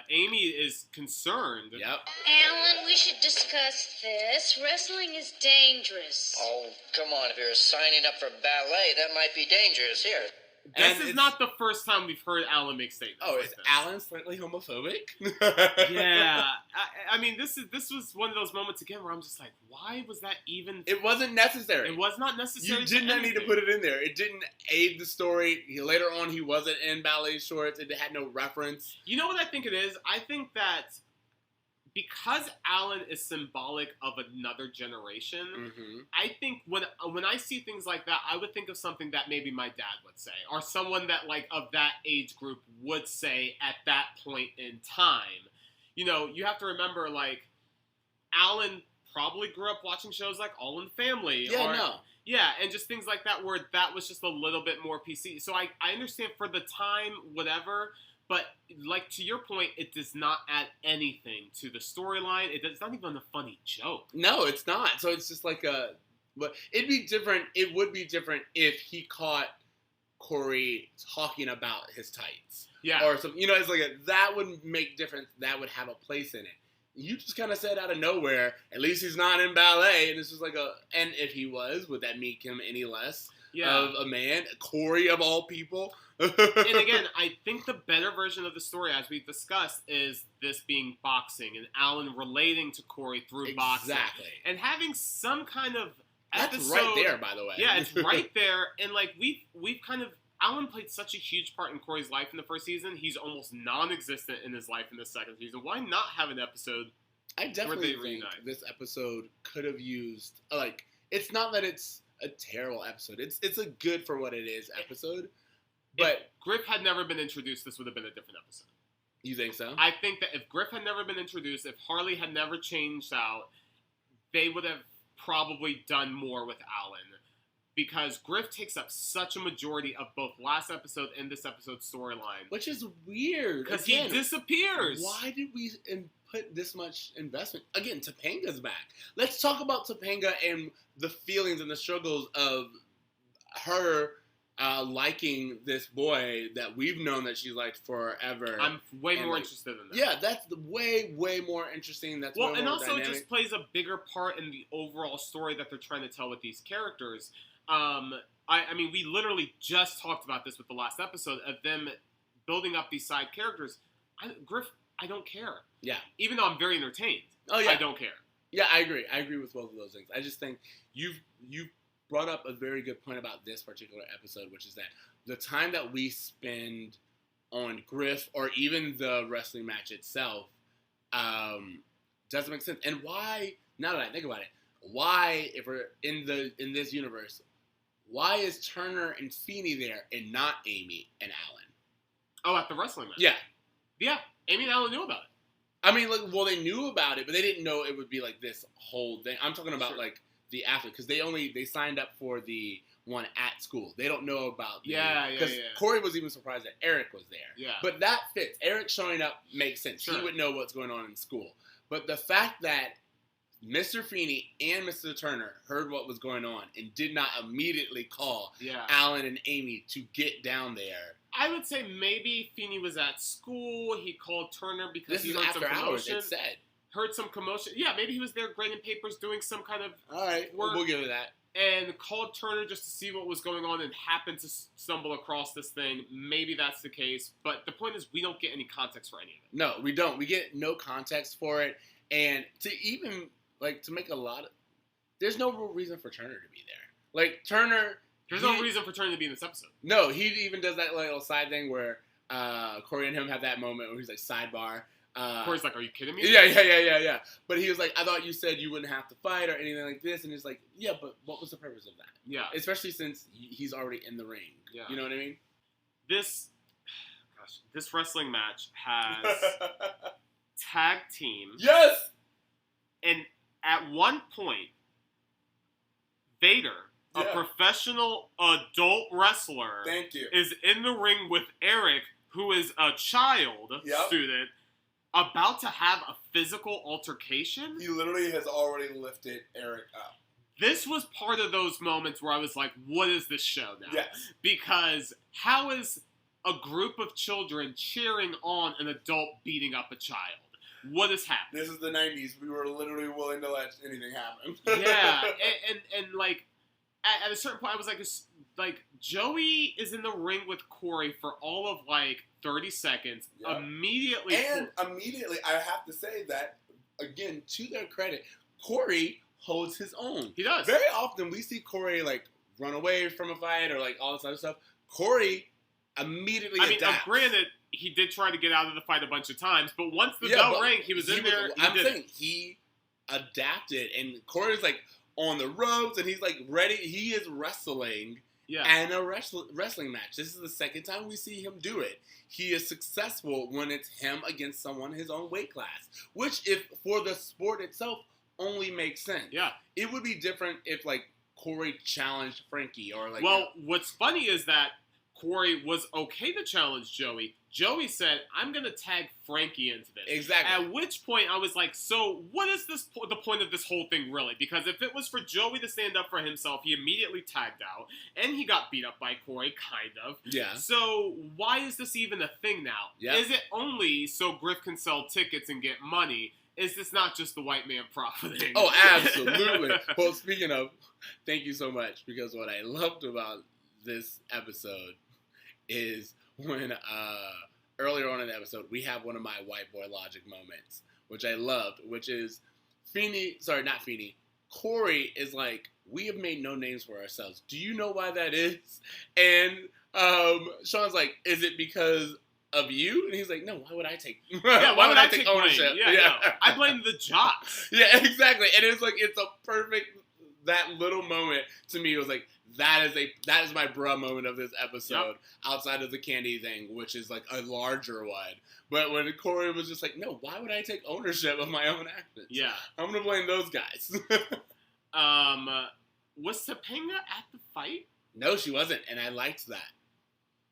Amy is concerned. Yep. Alan, we should discuss this. Wrestling is dangerous. Oh, come on. If you're signing up for ballet, that might be dangerous. Here. This is not the first time we've heard Alan make statements. Oh, is Alan slightly homophobic? Yeah. I mean, this was one of those moments again where I'm just like, why was that even... It wasn't necessary. It was not necessary. You did not need to put it in there. It didn't aid the story. Later on, he wasn't in ballet shorts. It had no reference. You know what I think it is? I think that because Alan is symbolic of another generation, I think when I see things like that, I would think of something that maybe my dad would say, or someone that, like, of that age group would say at that point in time. You know, you have to remember, like, Alan probably grew up watching shows like All in the Family. Yeah, and just things like that where that was just a little bit more PC. So I understand for the time, whatever. But, like, to your point, it does not add anything to the storyline. It's not even a funny joke. No, it's not. So it's just like but it'd be different. It would be different if he caught Cory talking about his tights. Yeah. Or something. You know, it's like that would make difference. That would have a place in it. You just kind of said out of nowhere, at least he's not in ballet. And it's just like and if he was, would that make him any less of a man? Cory, of all people. And again, I think the better version of the story, as we've discussed, is this being boxing and Alan relating to Cory through boxing. And having some kind of episode. That's right there, by the way. Yeah, it's right there. And, like, we've kind of... Alan played such a huge part in Cory's life in the first season. He's almost non-existent in his life in the second season. Why not have an episode I definitely think this episode could have used... Like, it's not that it's a terrible episode. It's a good for what it is episode. But if Griff had never been introduced, this would have been a different episode. You think so? I think that if Griff had never been introduced, if Harley had never changed out, they would have probably done more with Alan. Because Griff takes up such a majority of both last episode and this episode's storyline. Which is weird. Because he disappears. Why did we put this much investment? Again, Topanga's back. Let's talk about Topanga and the feelings and the struggles of her liking this boy that we've known that she's liked forever. I'm way more interested in that. Yeah, that's way more interesting. That's way and more also dynamic. it just plays a bigger part in the overall story that they're trying to tell with these characters. I mean, we literally just talked about this with the last episode of them building up these side characters. Griff, I don't care. Yeah. Even though I'm very entertained. Oh yeah. I don't care. Yeah, I agree. I agree with both of those things. I just think you've brought up a very good point about this particular episode, which is that the time that we spend on Griff or even the wrestling match itself doesn't make sense. And why? Now that I think about it, why, if we're in this universe, why is Turner and Feeney there and not Amy and Alan? Oh, at the wrestling match. Yeah. Yeah. Amy and Alan knew about it. I mean, like, well, they knew about it, but they didn't know it would be like this whole thing. I'm talking about like the athlete, because they signed up for the one at school. They don't know about because Cory was even surprised that Eric was there. Yeah, but that fits. Eric showing up makes sense. Sure. He would know what's going on in school. But the fact that Mr. Feeney and Mr. Turner heard what was going on and did not immediately call Alan and Amy to get down there. I would say maybe Feeney was at school. He called Turner because he heard some commotion. Hours, it said. Heard some commotion. Yeah, maybe he was there grading papers, doing some kind of work. We'll give it that. And called Turner just to see what was going on and happened to stumble across this thing. Maybe that's the case. But the point is, we don't get any context for any of it. No, we don't. We get no context for it. And to even, like, to make a lot of... There's no real reason for Turner to be there. Like, Turner... There's no reason for Turner to be in this episode. No, he even does that little side thing where Cory and him have that moment where he's like, sidebar. Cory's like, are you kidding me? Yeah. But he was like, I thought you said you wouldn't have to fight or anything like this. And it's like, yeah, but what was the purpose of that? Yeah. Especially since he's already in the ring. Yeah. You know what I mean? This wrestling match has tag team. Yes! And at one point, Vader, a professional adult wrestler, is in the ring with Eric, who is a child student, about to have a physical altercation. He literally has already lifted Eric up. This was part of those moments where I was like, what is this show now? Yes. Because how is a group of children cheering on an adult beating up a child? What is happening? This is the 90s. We were literally willing to let anything happen. Yeah, and like, at a certain point, I was like, Joey is in the ring with Cory for all of, like, 30 seconds. Yep. Immediately, I have to say that, again, to their credit, Cory holds his own. He does. Very often, we see Cory, like, run away from a fight or, like, all this other stuff. Cory immediately adapts. Granted, he did try to get out of the fight a bunch of times, but once the bell rang, he was in there. He adapted, and Cory's, like, on the ropes, and he's, like, ready. He is wrestling and a wrestling match. This is the second time we see him do it. He is successful when it's him against someone his own weight class, which, if for the sport itself, only makes sense. Yeah. It would be different if, like, Cory challenged Frankie or, like... Well, what's funny is that Cory was okay to challenge Joey. Joey said, I'm going to tag Frankie into this. Exactly. At which point I was like, so what is the point of this whole thing really? Because if it was for Joey to stand up for himself, he immediately tagged out. And he got beat up by Cory, kind of. Yeah. So why is this even a thing now? Yep. Is it only so Griff can sell tickets and get money? Is this not just the white man profiting? Oh, absolutely. Well, speaking of, thank you so much. Because what I loved about this episode is when earlier on in the episode, we have one of my white boy logic moments, which I loved, which is Cory is like, we have made no names for ourselves. Do you know why that is? And Sean's like, is it because of you? And he's like, no, why would I take why would I take ownership? Yeah. No. I blame the jocks. Yeah, exactly. And it's like, it's a perfect, that little moment to me was like, that is my bruh moment of this episode, outside of the candy thing, which is like a larger one. But when Cory was just like, no, why would I take ownership of my own actions? Yeah. I'm going to blame those guys. Was Topanga at the fight? No, she wasn't, and I liked that.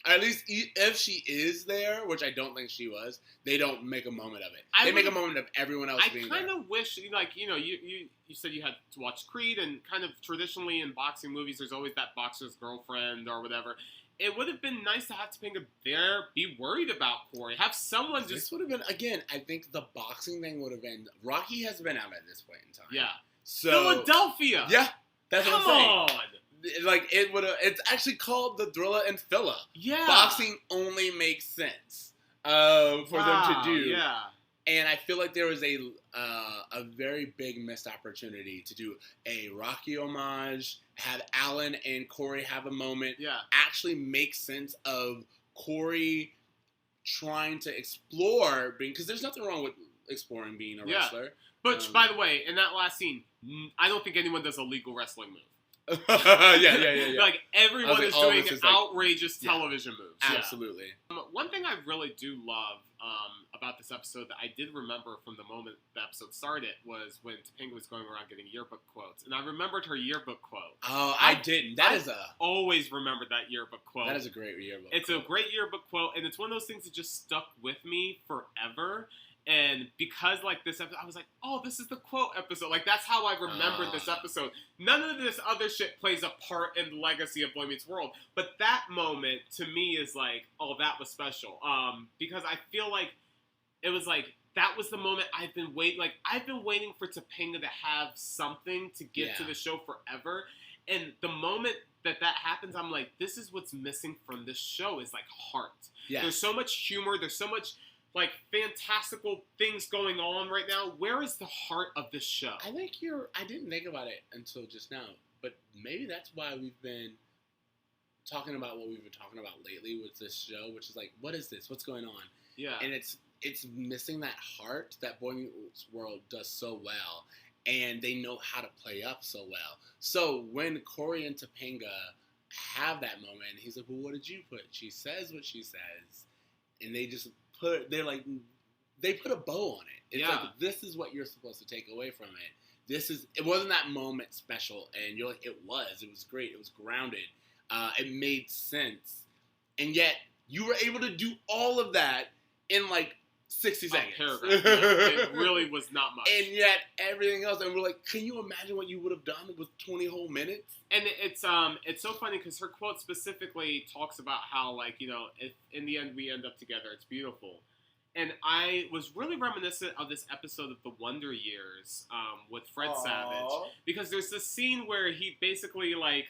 At least if she is there, which I don't think she was, they don't make a moment of it. They make a moment of everyone else being there. I kind of wish, like, you said you had to watch Creed, and kind of traditionally in boxing movies, there's always that boxer's girlfriend or whatever. It would have been nice to have Topanga there, be worried about Cory, have someone just... This would have been, again, I think the boxing thing would have been... Rocky has been out at this point in time. Yeah. So, Philadelphia! Yeah, that's what I'm saying. Come on! Like, it would have... It's actually called the Thrilla and Philla. Yeah. Boxing only makes sense for them to do. Yeah. And I feel like there was a very big missed opportunity to do a Rocky homage, have Alan and Cory have a moment, actually make sense of Cory trying to explore being, because there's nothing wrong with exploring being a wrestler. But by the way, in that last scene, I don't think anyone does a legal wrestling move. yeah. Like, everyone is doing outrageous television moves. Absolutely. One thing I really do love about this episode that I did remember from the moment the episode started was when Topanga was going around getting yearbook quotes. And I remembered her yearbook quote. Oh, I didn't. I always remembered that yearbook quote. That is a great yearbook quote. It's a great yearbook quote, and it's one of those things that just stuck with me forever. And because, like, this episode, I was like, oh, this is the quote episode. Like, that's how I remembered this episode. None of this other shit plays a part in the legacy of Boy Meets World. But that moment, to me, is like, oh, that was special. Because I feel like it was like, that was the moment I've been waiting for Topanga to have something to get to the show forever. And the moment that happens, I'm like, this is what's missing from this show, is, like, heart. Yeah. There's so much humor. There's so much... like, fantastical things going on right now. Where is the heart of this show? I didn't think about it until just now, but maybe that's why we've been talking about what we've been talking about lately with this show, which is like, what is this? What's going on? Yeah. And it's missing that heart that Boy Meets World does so well, and they know how to play up so well. So when Cory and Topanga have that moment, he's like, well, what did you put? She says what she says, and they just... they put a bow on it. It's like, this is what you're supposed to take away from it. It wasn't that moment special, and you're like, it was great, it was grounded, it made sense, and yet you were able to do all of that in like 60 seconds. Paragraph. It really was not much. And yet everything else, and we're like, can you imagine what you would have done with 20 whole minutes? And it's so funny because her quote specifically talks about how, like, you know, if in the end we end up together, it's beautiful. And I was really reminiscent of this episode of The Wonder Years with Fred Savage, because there's this scene where he basically, like,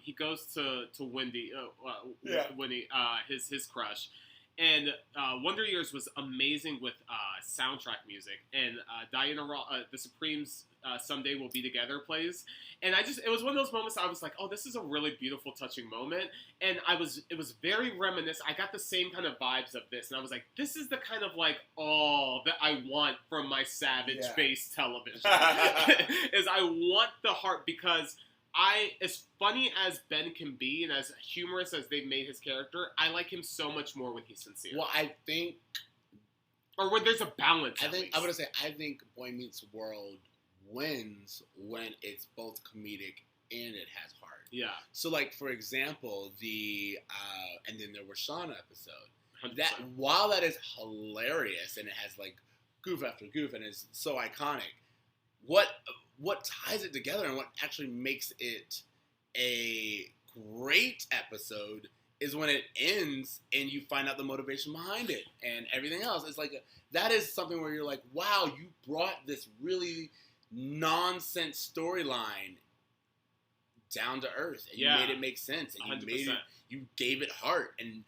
he goes to Wendy, his crush. And Wonder Years was amazing with soundtrack music. And Diana Ross, the Supremes' Someday We'll Be Together plays. And it was one of those moments I was like, oh, this is a really beautiful, touching moment. And it was very reminiscent. I got the same kind of vibes of this. And I was like, this is the kind of, like, that I want from my Savage-based television. Is I want the heart, because... as funny as Ben can be, and as humorous as they've made his character, I like him so much more when he's sincere. Well, I think... or when there's a balance, I think Boy Meets World wins when it's both comedic and it has heart. Yeah. So, like, for example, and then there was Shauna episode. 100%. That, while that is hilarious, and it has, like, goof after goof, and is so iconic, what ties it together and what actually makes it a great episode is when it ends and you find out the motivation behind it and everything else. It's like, that is something where you're like, wow, you brought this really nonsense storyline down to earth, and you made it make sense, and 100%. You gave it heart. And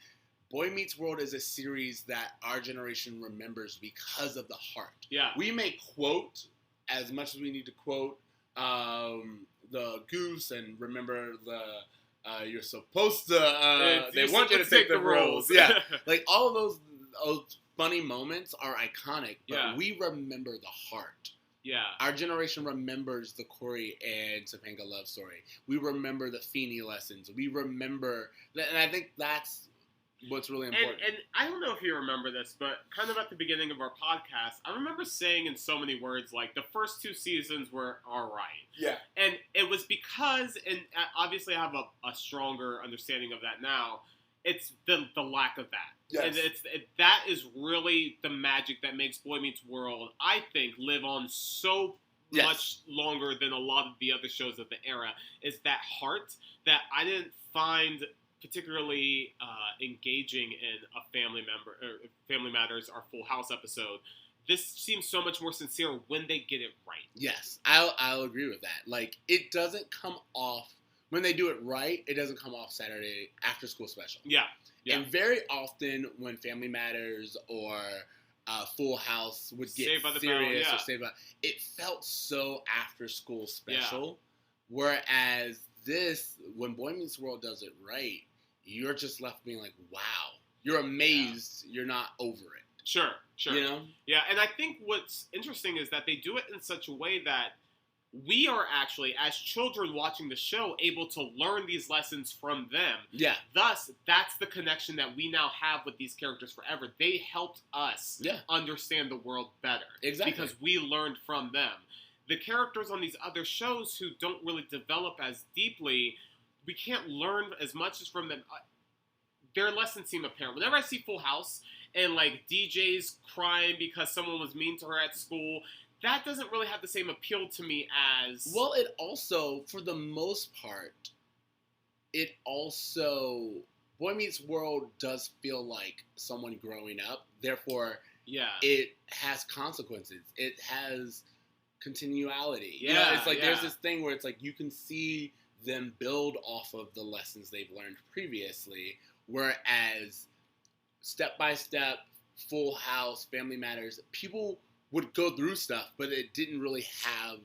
Boy Meets World is a series that our generation remembers because of the heart. Yeah. We may quote as much as we need to quote the goose and remember the you're supposed to they want you to take the rules. Yeah. Like, all of those funny moments are iconic, but we remember the heart. Yeah. Our generation remembers the Cory and Topanga love story. We remember the Feeney lessons. We remember and I think that's what's really important. And I don't know if you remember this, but kind of at the beginning of our podcast, I remember saying in so many words, like, the first 2 seasons were all right. Yeah. And it was because, and obviously I have a stronger understanding of that now, It's the lack of that. Yes. And that is really the magic that makes Boy Meets World, I think, live on so much longer than a lot of the other shows of the era, is that heart that I didn't find particularly engaging in a Family Matters or Full House episode. This seems so much more sincere when they get it right. Yes, I'll agree with that. Like, it doesn't come off, when they do it right, it doesn't come off Saturday after school special. Yeah. And very often when Family Matters or Full House would get Saved by the serious Bell, or Saved by, it felt so after school special. Whereas this, when Boy Meets World does it right, you're just left being like, wow. You're amazed. You're not over it. Sure. You know? Yeah, and I think what's interesting is that they do it in such a way that we are actually, as children watching the show, able to learn these lessons from them. Yeah. Thus, that's the connection that we now have with these characters forever. They helped us understand the world better. Exactly. Because we learned from them. The characters on these other shows who don't really develop as deeply, we can't learn as much as from them. Their lessons seem apparent. Whenever I see Full House and, like, DJ's crying because someone was mean to her at school, that doesn't really have the same appeal to me as... Well, it also, for the most part, Boy Meets World does feel like someone growing up. Therefore, it has consequences. It has continuality. Yeah, you know, it's like there's this thing where it's like you can see them build off of the lessons they've learned previously, whereas step by step, Full House, Family Matters, people would go through stuff, but it didn't really have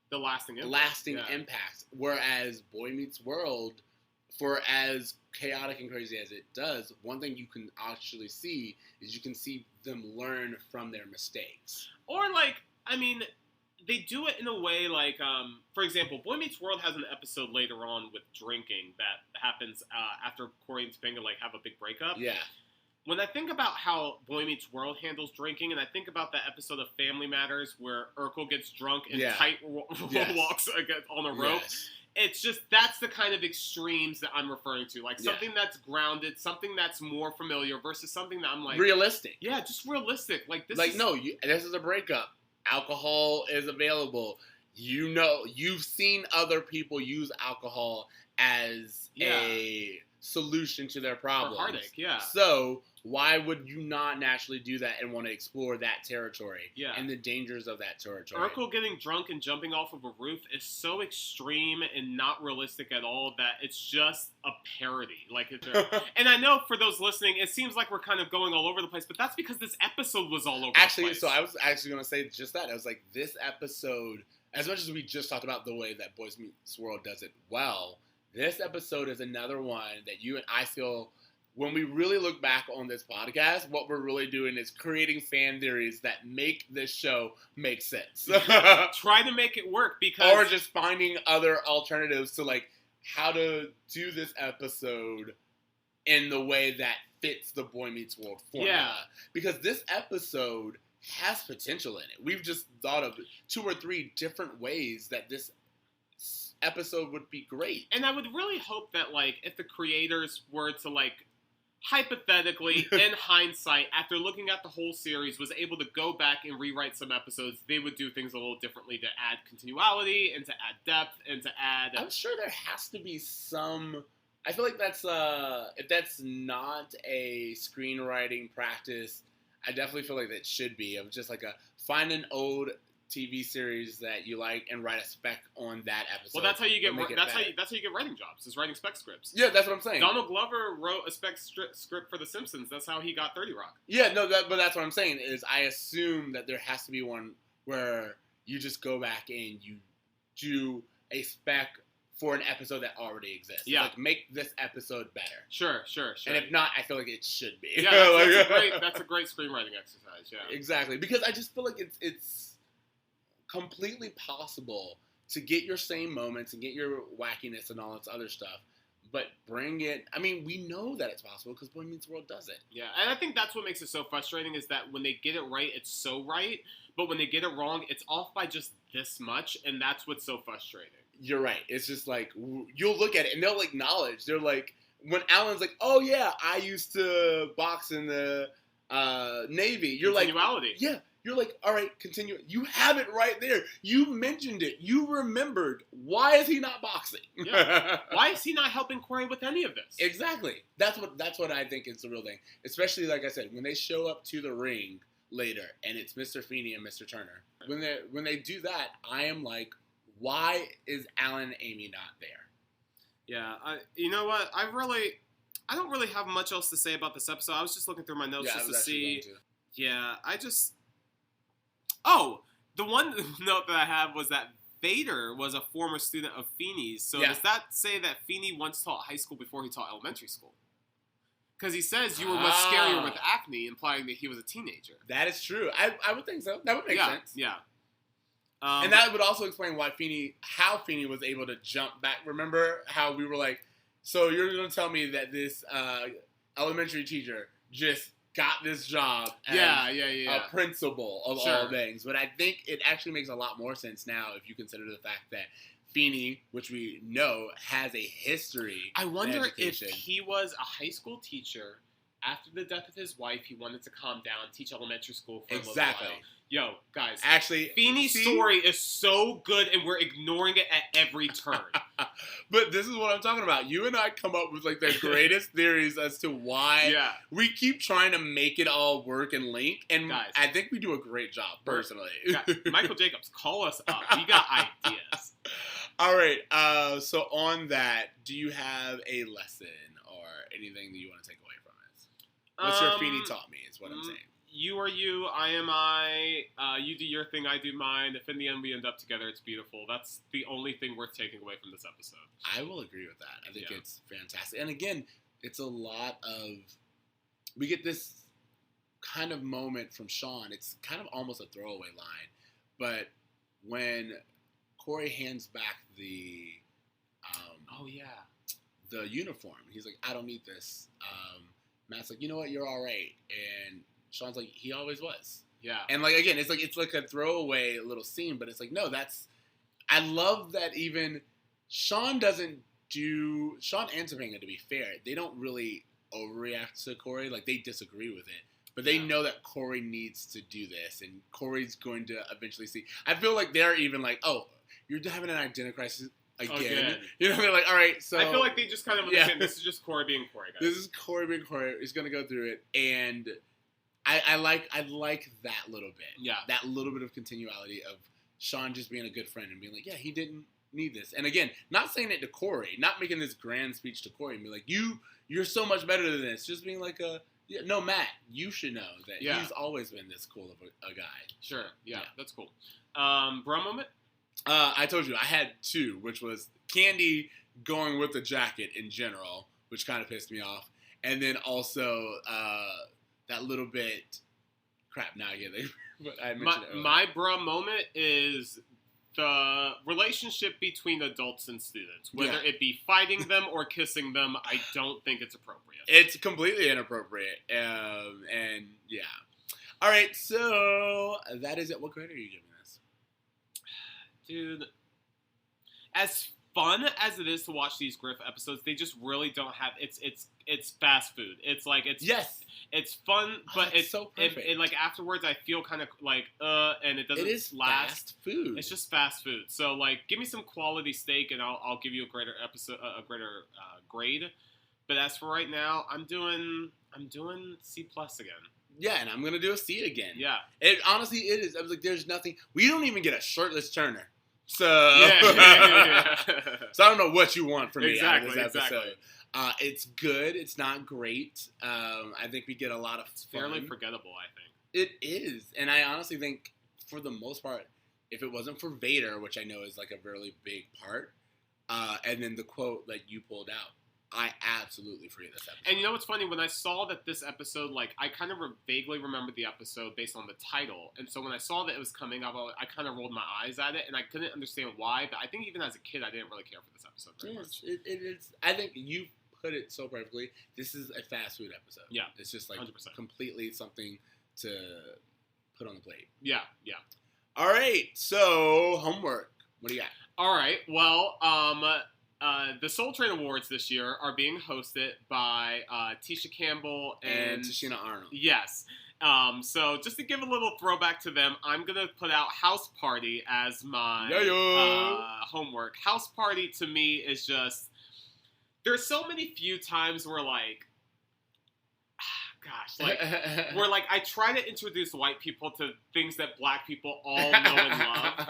the lasting impact. impact. Whereas Boy Meets World, for as chaotic and crazy as it does, one thing you can actually see is you can see them learn from their mistakes. Or, like, I mean, they do it in a way like, for example, Boy Meets World has an episode later on with drinking that happens after Cory and Topanga, like, have a big breakup. Yeah. When I think about how Boy Meets World handles drinking, and I think about that episode of Family Matters where Urkel gets drunk and tight walks on a rope, it's just, that's the kind of extremes that I'm referring to. Like, something that's grounded, something that's more familiar versus something that I'm like... realistic. Yeah, just realistic. Like, this this is a breakup. Alcohol is available. You know, you've seen other people use alcohol as a solution to their problems. For heartache, So, why would you not naturally do that and want to explore that territory and the dangers of that territory? Urkel getting drunk and jumping off of a roof is so extreme and not realistic at all that it's just a parody. Like, and I know for those listening, it seems like we're kind of going all over the place, but that's because this episode was all over the place. So I was actually going to say just that. I was like, this episode, as much as we just talked about the way that Boy Meets World does it well, this episode is another one that you and I feel, when we really look back on this podcast, what we're really doing is creating fan theories that make this show make sense. Try to make it work because... Or just finding other alternatives to, like, how to do this episode in the way that fits the Boy Meets World formula. Yeah. Because this episode has potential in it. We've just thought of 2 or 3 different ways that this episode would be great. And I would really hope that, like, if the creators were to, like, hypothetically, in hindsight, after looking at the whole series, was able to go back and rewrite some episodes, they would do things a little differently to add continuality and to add depth and to add... I'm sure there has to be some... I feel like that's, if that's not a screenwriting practice, I definitely feel like that should be. Of just like find an old TV series that you like and write a spec on that episode. Well, that's how you get that's how you get writing jobs, is writing spec scripts. Yeah, that's what I'm saying. Donald Glover wrote a spec script for The Simpsons. That's how he got 30 Rock. Yeah, no, but that's what I'm saying is I assume that there has to be one where you just go back and you do a spec for an episode that already exists. Yeah. Like, make this episode better. Sure. And if not, I feel like it should be. Yeah, that's a great screenwriting exercise, yeah. Exactly. Because I just feel like it's completely possible to get your same moments and get your wackiness and all this other stuff, but bring it... I mean, we know that it's possible because Boy Meets World does it. Yeah, and I think that's what makes it so frustrating is that when they get it right, it's so right, but when they get it wrong, it's off by just this much, and that's what's so frustrating. You're right. It's just like, you'll look at it and they'll acknowledge. They're like, when Alan's like, oh yeah, I used to box in the Navy. You're like, yeah. You're like, all right, continue. You have it right there. You mentioned it. You remembered. Why is he not boxing? Yeah. Why is he not helping Cory with any of this? Exactly. That's what I think is the real thing. Especially, like I said, when they show up to the ring later and it's Mr. Feeney and Mr. Turner. When they do that, I am like, why is Alan and Amy not there? Yeah. You know what? I don't really have much else to say about this episode. I was just looking through my notes just to see. Yeah, the one note that I have was that Vader was a former student of Feeney's. So does that say that Feeney once taught high school before he taught elementary school? Because he says you were much scarier with acne, implying that he was a teenager. That is true. I would think so. That would make sense. Yeah. And that would also explain how Feeney was able to jump back. Remember how we were like, so you're going to tell me that this elementary teacher just got this job as a principal of all things. But I think it actually makes a lot more sense now if you consider the fact that Feeney, which we know, has a history. I wonder if he was a high school teacher. After the death of his wife, he wanted to calm down, teach elementary school for a little while. Yo, guys. Actually, Feeney's story is so good, and we're ignoring it at every turn. But this is what I'm talking about. You and I come up with, like, the greatest theories as to why we keep trying to make it all work and link. And guys, I think we do a great job, personally. Michael Jacobs, call us up. We got ideas. All right. So on that, do you have a lesson or anything that you want to take away from it? What's your Feeney taught me is what I'm saying. You are you, I am I. You do your thing, I do mine. If in the end we end up together, it's beautiful. That's the only thing worth taking away from this episode. I will agree with that. I think it's fantastic. And again, it's a lot of... We get this kind of moment from Sean. It's kind of almost a throwaway line. But when Cory hands back the... the uniform, he's like, I don't need this. Matt's like, you know what, you're all right. And Sean's like, he always was. Yeah. And like, again, it's like a throwaway little scene, but it's like, no, I love that even Sean and Topanga, to be fair, they don't really overreact to Cory. Like, they disagree with it. But they know that Cory needs to do this, and Cory's going to eventually see. I feel like they're even like, oh, you're having an identity crisis again. You know, they're like, all right, so... I feel like they just kind of understand this is just Cory being Cory, guys. This is Cory being Cory. He's going to go through it, and... I like that little bit. Yeah. That little bit of continuality of Sean just being a good friend and being like, yeah, he didn't need this. And again, not saying it to Cory, not making this grand speech to Cory and be like, you're so much better than this. Just being like no, Matt, you should know that he's always been this cool of a guy. Sure. Yeah, that's cool. Bro moment? I told you, I had two, which was Candy going with the jacket in general, which kind of pissed me off. And then also, that little bit, but I mentioned it earlier. My bro moment is the relationship between adults and students. Whether it be fighting them or kissing them, I don't think it's appropriate. It's completely inappropriate. And yeah. All right, so that is it. What grade are you giving this? Dude, as fun as it is to watch these Griff episodes, they just really don't have it's fast food. It's like it's fun, but it's so perfect. It like afterwards I feel kind of like and it doesn't last. Fast food. It's just fast food. So like give me some quality steak and I'll give you a greater grade. But as for right now, I'm doing C+ again. Yeah, and I'm gonna do a C again. Yeah. It honestly is. I was like, there's nothing. We don't even get a shirtless Turner. So, so I don't know what you want from me out of this episode. Exactly. It's good. It's not great. I think we get a lot of fun. It's fairly forgettable, I think. It is. And I honestly think, for the most part, if it wasn't for Vader, which I know is like a really big part, and then the quote that you pulled out, I absolutely forget this episode. And you know what's funny? When I saw that this episode, like, I kind of vaguely remembered the episode based on the title. And so when I saw that it was coming up, I kind of rolled my eyes at it, and I couldn't understand why. But I think even as a kid, I didn't really care for this episode very much. It is. I think you put it so perfectly. This is a fast food episode. Yeah. It's just like 100%. completely something to put on the plate. Yeah, yeah. All right, so homework. What do you got? All right, well, the Soul Train Awards this year are being hosted by Tisha Campbell and Tashina Arnold. Yes. So just to give a little throwback to them, I'm going to put out House Party as my homework. House Party to me is just, there's so many few times where like, where like I try to introduce white people to things that black people all know and love.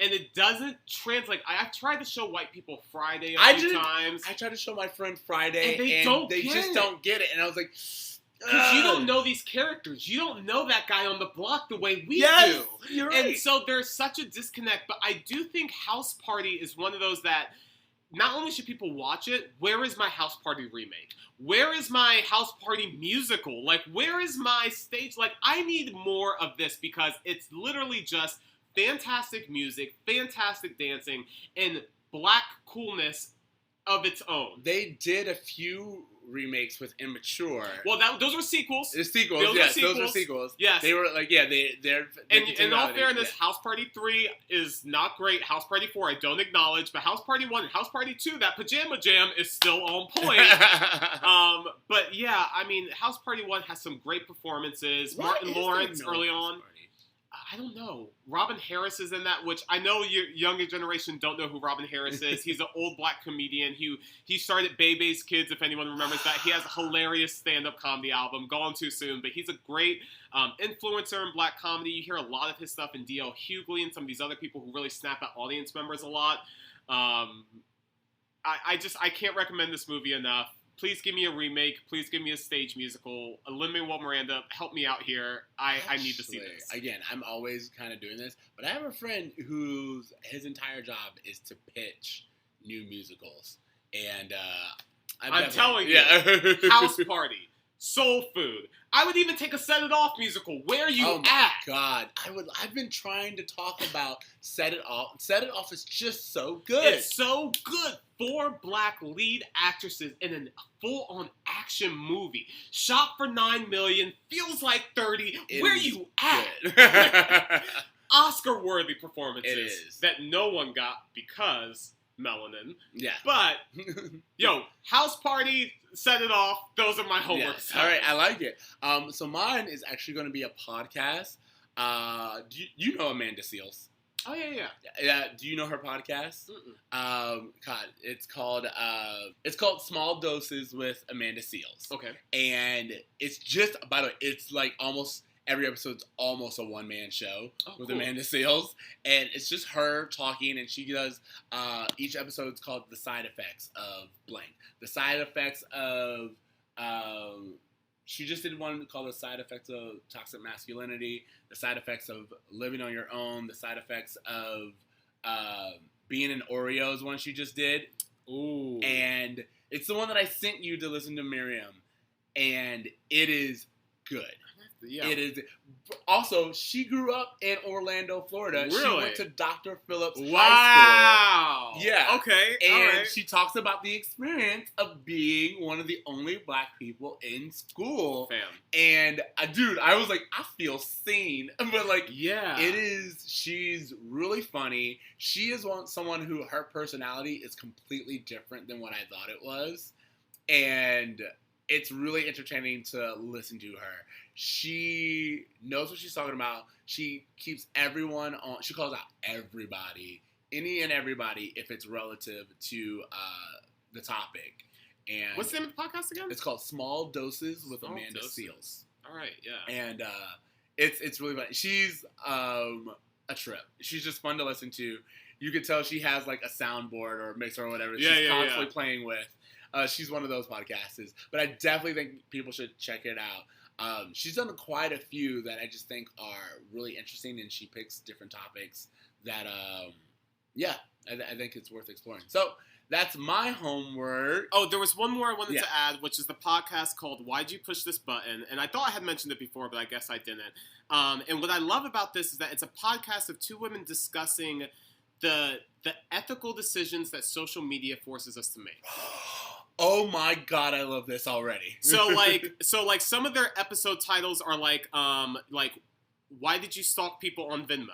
And it doesn't translate. I've tried to show white people Friday a few times. I tried to show my friend Friday, and they just don't get it. And I was like, because you don't know these characters. You don't know that guy on the block the way we yes, do. You're right. And so there's such a disconnect. But I do think House Party is one of those that not only should people watch it, where is my House Party remake? Where is my House Party musical? Like, where is my stage? Like, I need more of this because it's literally just fantastic music, fantastic dancing, and black coolness of its own. They did a few remakes with Immature. Well, those were sequels. The sequels, those were sequels. Yes. They were like, they're and in all fairness, House Party 3 is not great. House Party 4 I don't acknowledge, but House Party 1 and House Party 2, that pajama jam is still on point. But yeah, I mean, House Party 1 has some great performances. Martin Lawrence early on. I don't know. Robin Harris is in that, which I know your younger generation don't know who Robin Harris is. He's an old black comedian. He started Bebe's Kids, if anyone remembers that. He has a hilarious stand-up comedy album, Gone Too Soon, but he's a great influencer in black comedy. You hear a lot of his stuff in D.L. Hughley and some of these other people who really snap at audience members a lot. I can't recommend this movie enough. Please give me a remake. Please give me a stage musical. Lin-Manuel Miranda, help me out here. I need to see this. Again, I'm always kind of doing this, but I have a friend his entire job is to pitch new musicals, and I'm telling you, House Party, Soul Food. I would even take a Set It Off musical. Where are you at? Oh my God, I've been trying to talk about Set It Off. Set It Off is just so good. It's so good. 4 black lead actresses in a full-on action movie. Shot for $9 million. Feels like 30. Where you at? Oscar-worthy performances that no one got because melanin. Yeah. But, yo, House Party, Set It Off. Those are my homework. Yes. All right, I like it. So mine is actually going to be a podcast. Do you know Amanda Seales? Oh, yeah. Yeah. Do you know her podcast? God, it's called Small Doses with Amanda Seales. Okay. And it's just, by the way, it's like almost every episode's almost a one-man show with cool. Amanda Seales. And it's just her talking, and she does, each episode's called The Side Effects of blank. The side effects of, she just did one called The Side Effects of Toxic Masculinity, The Side Effects of Living on Your Own, The Side Effects of Being an Oreo is one she just did. Ooh. And it's the one that I sent you to listen to, Miriam. And it is good. Yeah. It is. Also, she grew up in Orlando, Florida. Really? She went to Dr. Phillips High School. Yeah. Okay. And she talks about the experience of being one of the only black people in school. Fam. And, dude, I was like, I feel seen. But, like, yeah, she's really funny. She is someone who, her personality is completely different than what I thought it was. And it's really entertaining to listen to her. She knows what she's talking about. She keeps everyone on. She calls out everybody, any and everybody, if it's relative to the topic. And what's the name of the podcast again? It's called Small Doses with Amanda Seales. All right, yeah. And it's really fun. She's a trip. She's just fun to listen to. You can tell she has like a soundboard or a mixer or whatever. She's constantly playing with. She's one of those podcasters. But I definitely think people should check it out. She's done quite a few that I just think are really interesting, and she picks different topics that, I think it's worth exploring. So that's my homework. Oh, there was one more I wanted to add, which is the podcast called Why'd You Push This Button? And I thought I had mentioned it before, but I guess I didn't. And what I love about this is that it's a podcast of 2 women discussing the ethical decisions that social media forces us to make. Oh my God, I love this already. So some of their episode titles are like, why did you stalk people on Venmo?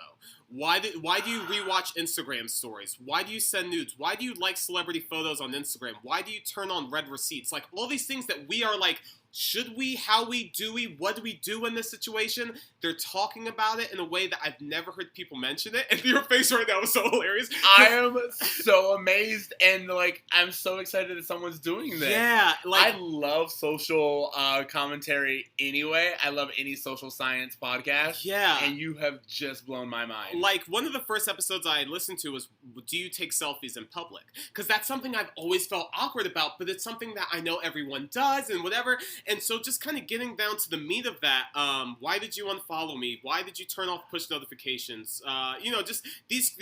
Why do you rewatch Instagram stories? Why do you send nudes? Why do you like celebrity photos on Instagram? Why do you turn on red receipts? Like, all these things that we are like, should we, how we, do we, what do we do in this situation? They're talking about it in a way that I've never heard people mention it. And your face right now was so hilarious. I am so amazed, and like, I'm so excited that someone's doing this. Yeah, like, I love social commentary anyway. I love any social science podcast. Yeah. And you have just blown my mind. Like, one of the first episodes I listened to was, do you take selfies in public? Because that's something I've always felt awkward about, but it's something that I know everyone does and whatever. And so just kind of getting down to the meat of that, why did you unfollow me? Why did you turn off push notifications? Just these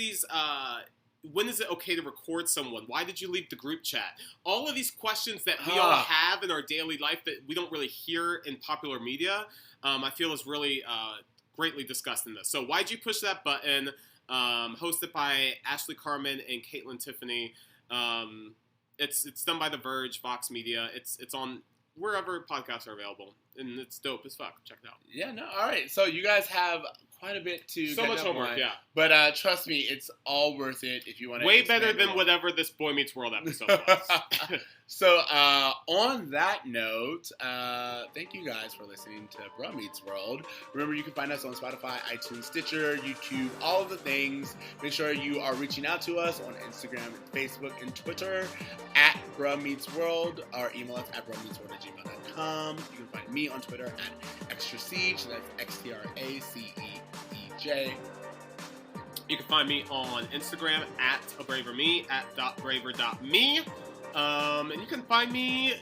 when is it okay to record someone? Why did you leave the group chat? All of these questions that we all have in our daily life that we don't really hear in popular media, I feel is really greatly discussed in this. So why'd you push that button? Hosted by Ashley Carmen and Caitlin Tiffany. It's done by The Verge, Vox Media. It's on wherever podcasts are available, and it's dope as fuck. Check it out. Yeah, no, all right. So you guys have quite a bit to so catch much up homework, on, yeah. But trust me, it's all worth it if you want to. Way better than whatever this Boy Meets World episode was. So on that note, thank you guys for listening to Bro Meets World. Remember, you can find us on Spotify, iTunes, Stitcher, YouTube, all of the things. Make sure you are reaching out to us on Instagram, Facebook, and Twitter at Bro Meets World, or email us at bromeetsworld@gmail.com. You can find me on Twitter at Extra Siege. That's XTRACEEJ. You can find me on Instagram at @abraverme, @braver.me. And you can find me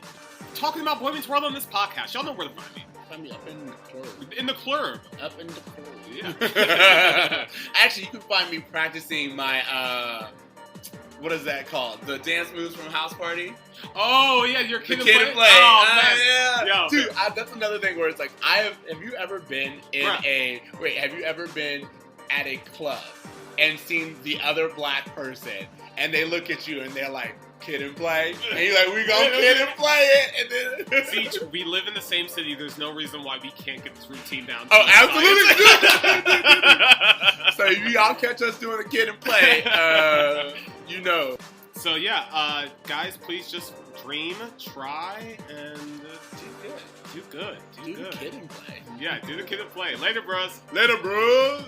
talking about Boy Meets World on this podcast. Y'all know where to find me. Find me up in the club. In the club. Up in the club. Yeah. Actually, you can find me practicing my, what is that called? The dance moves from House Party? Oh, yeah, your Kid and Play. Oh, man. Yeah. Yo, dude, that's another thing where it's like, have you ever been in have you ever been at a club and seen the other black person and they look at you and they're like, Kid and Play? And you're like, we gonna Kid and Play it. And then See, we live in the same city. There's no reason why we can't get this routine down. Oh, absolutely. So if y'all catch us doing a Kid and Play, you know. So yeah, guys, please just dream, try, and do good. Do the Kid and Play. Yeah, do the Kid and Play. Later, bros. Later, bros.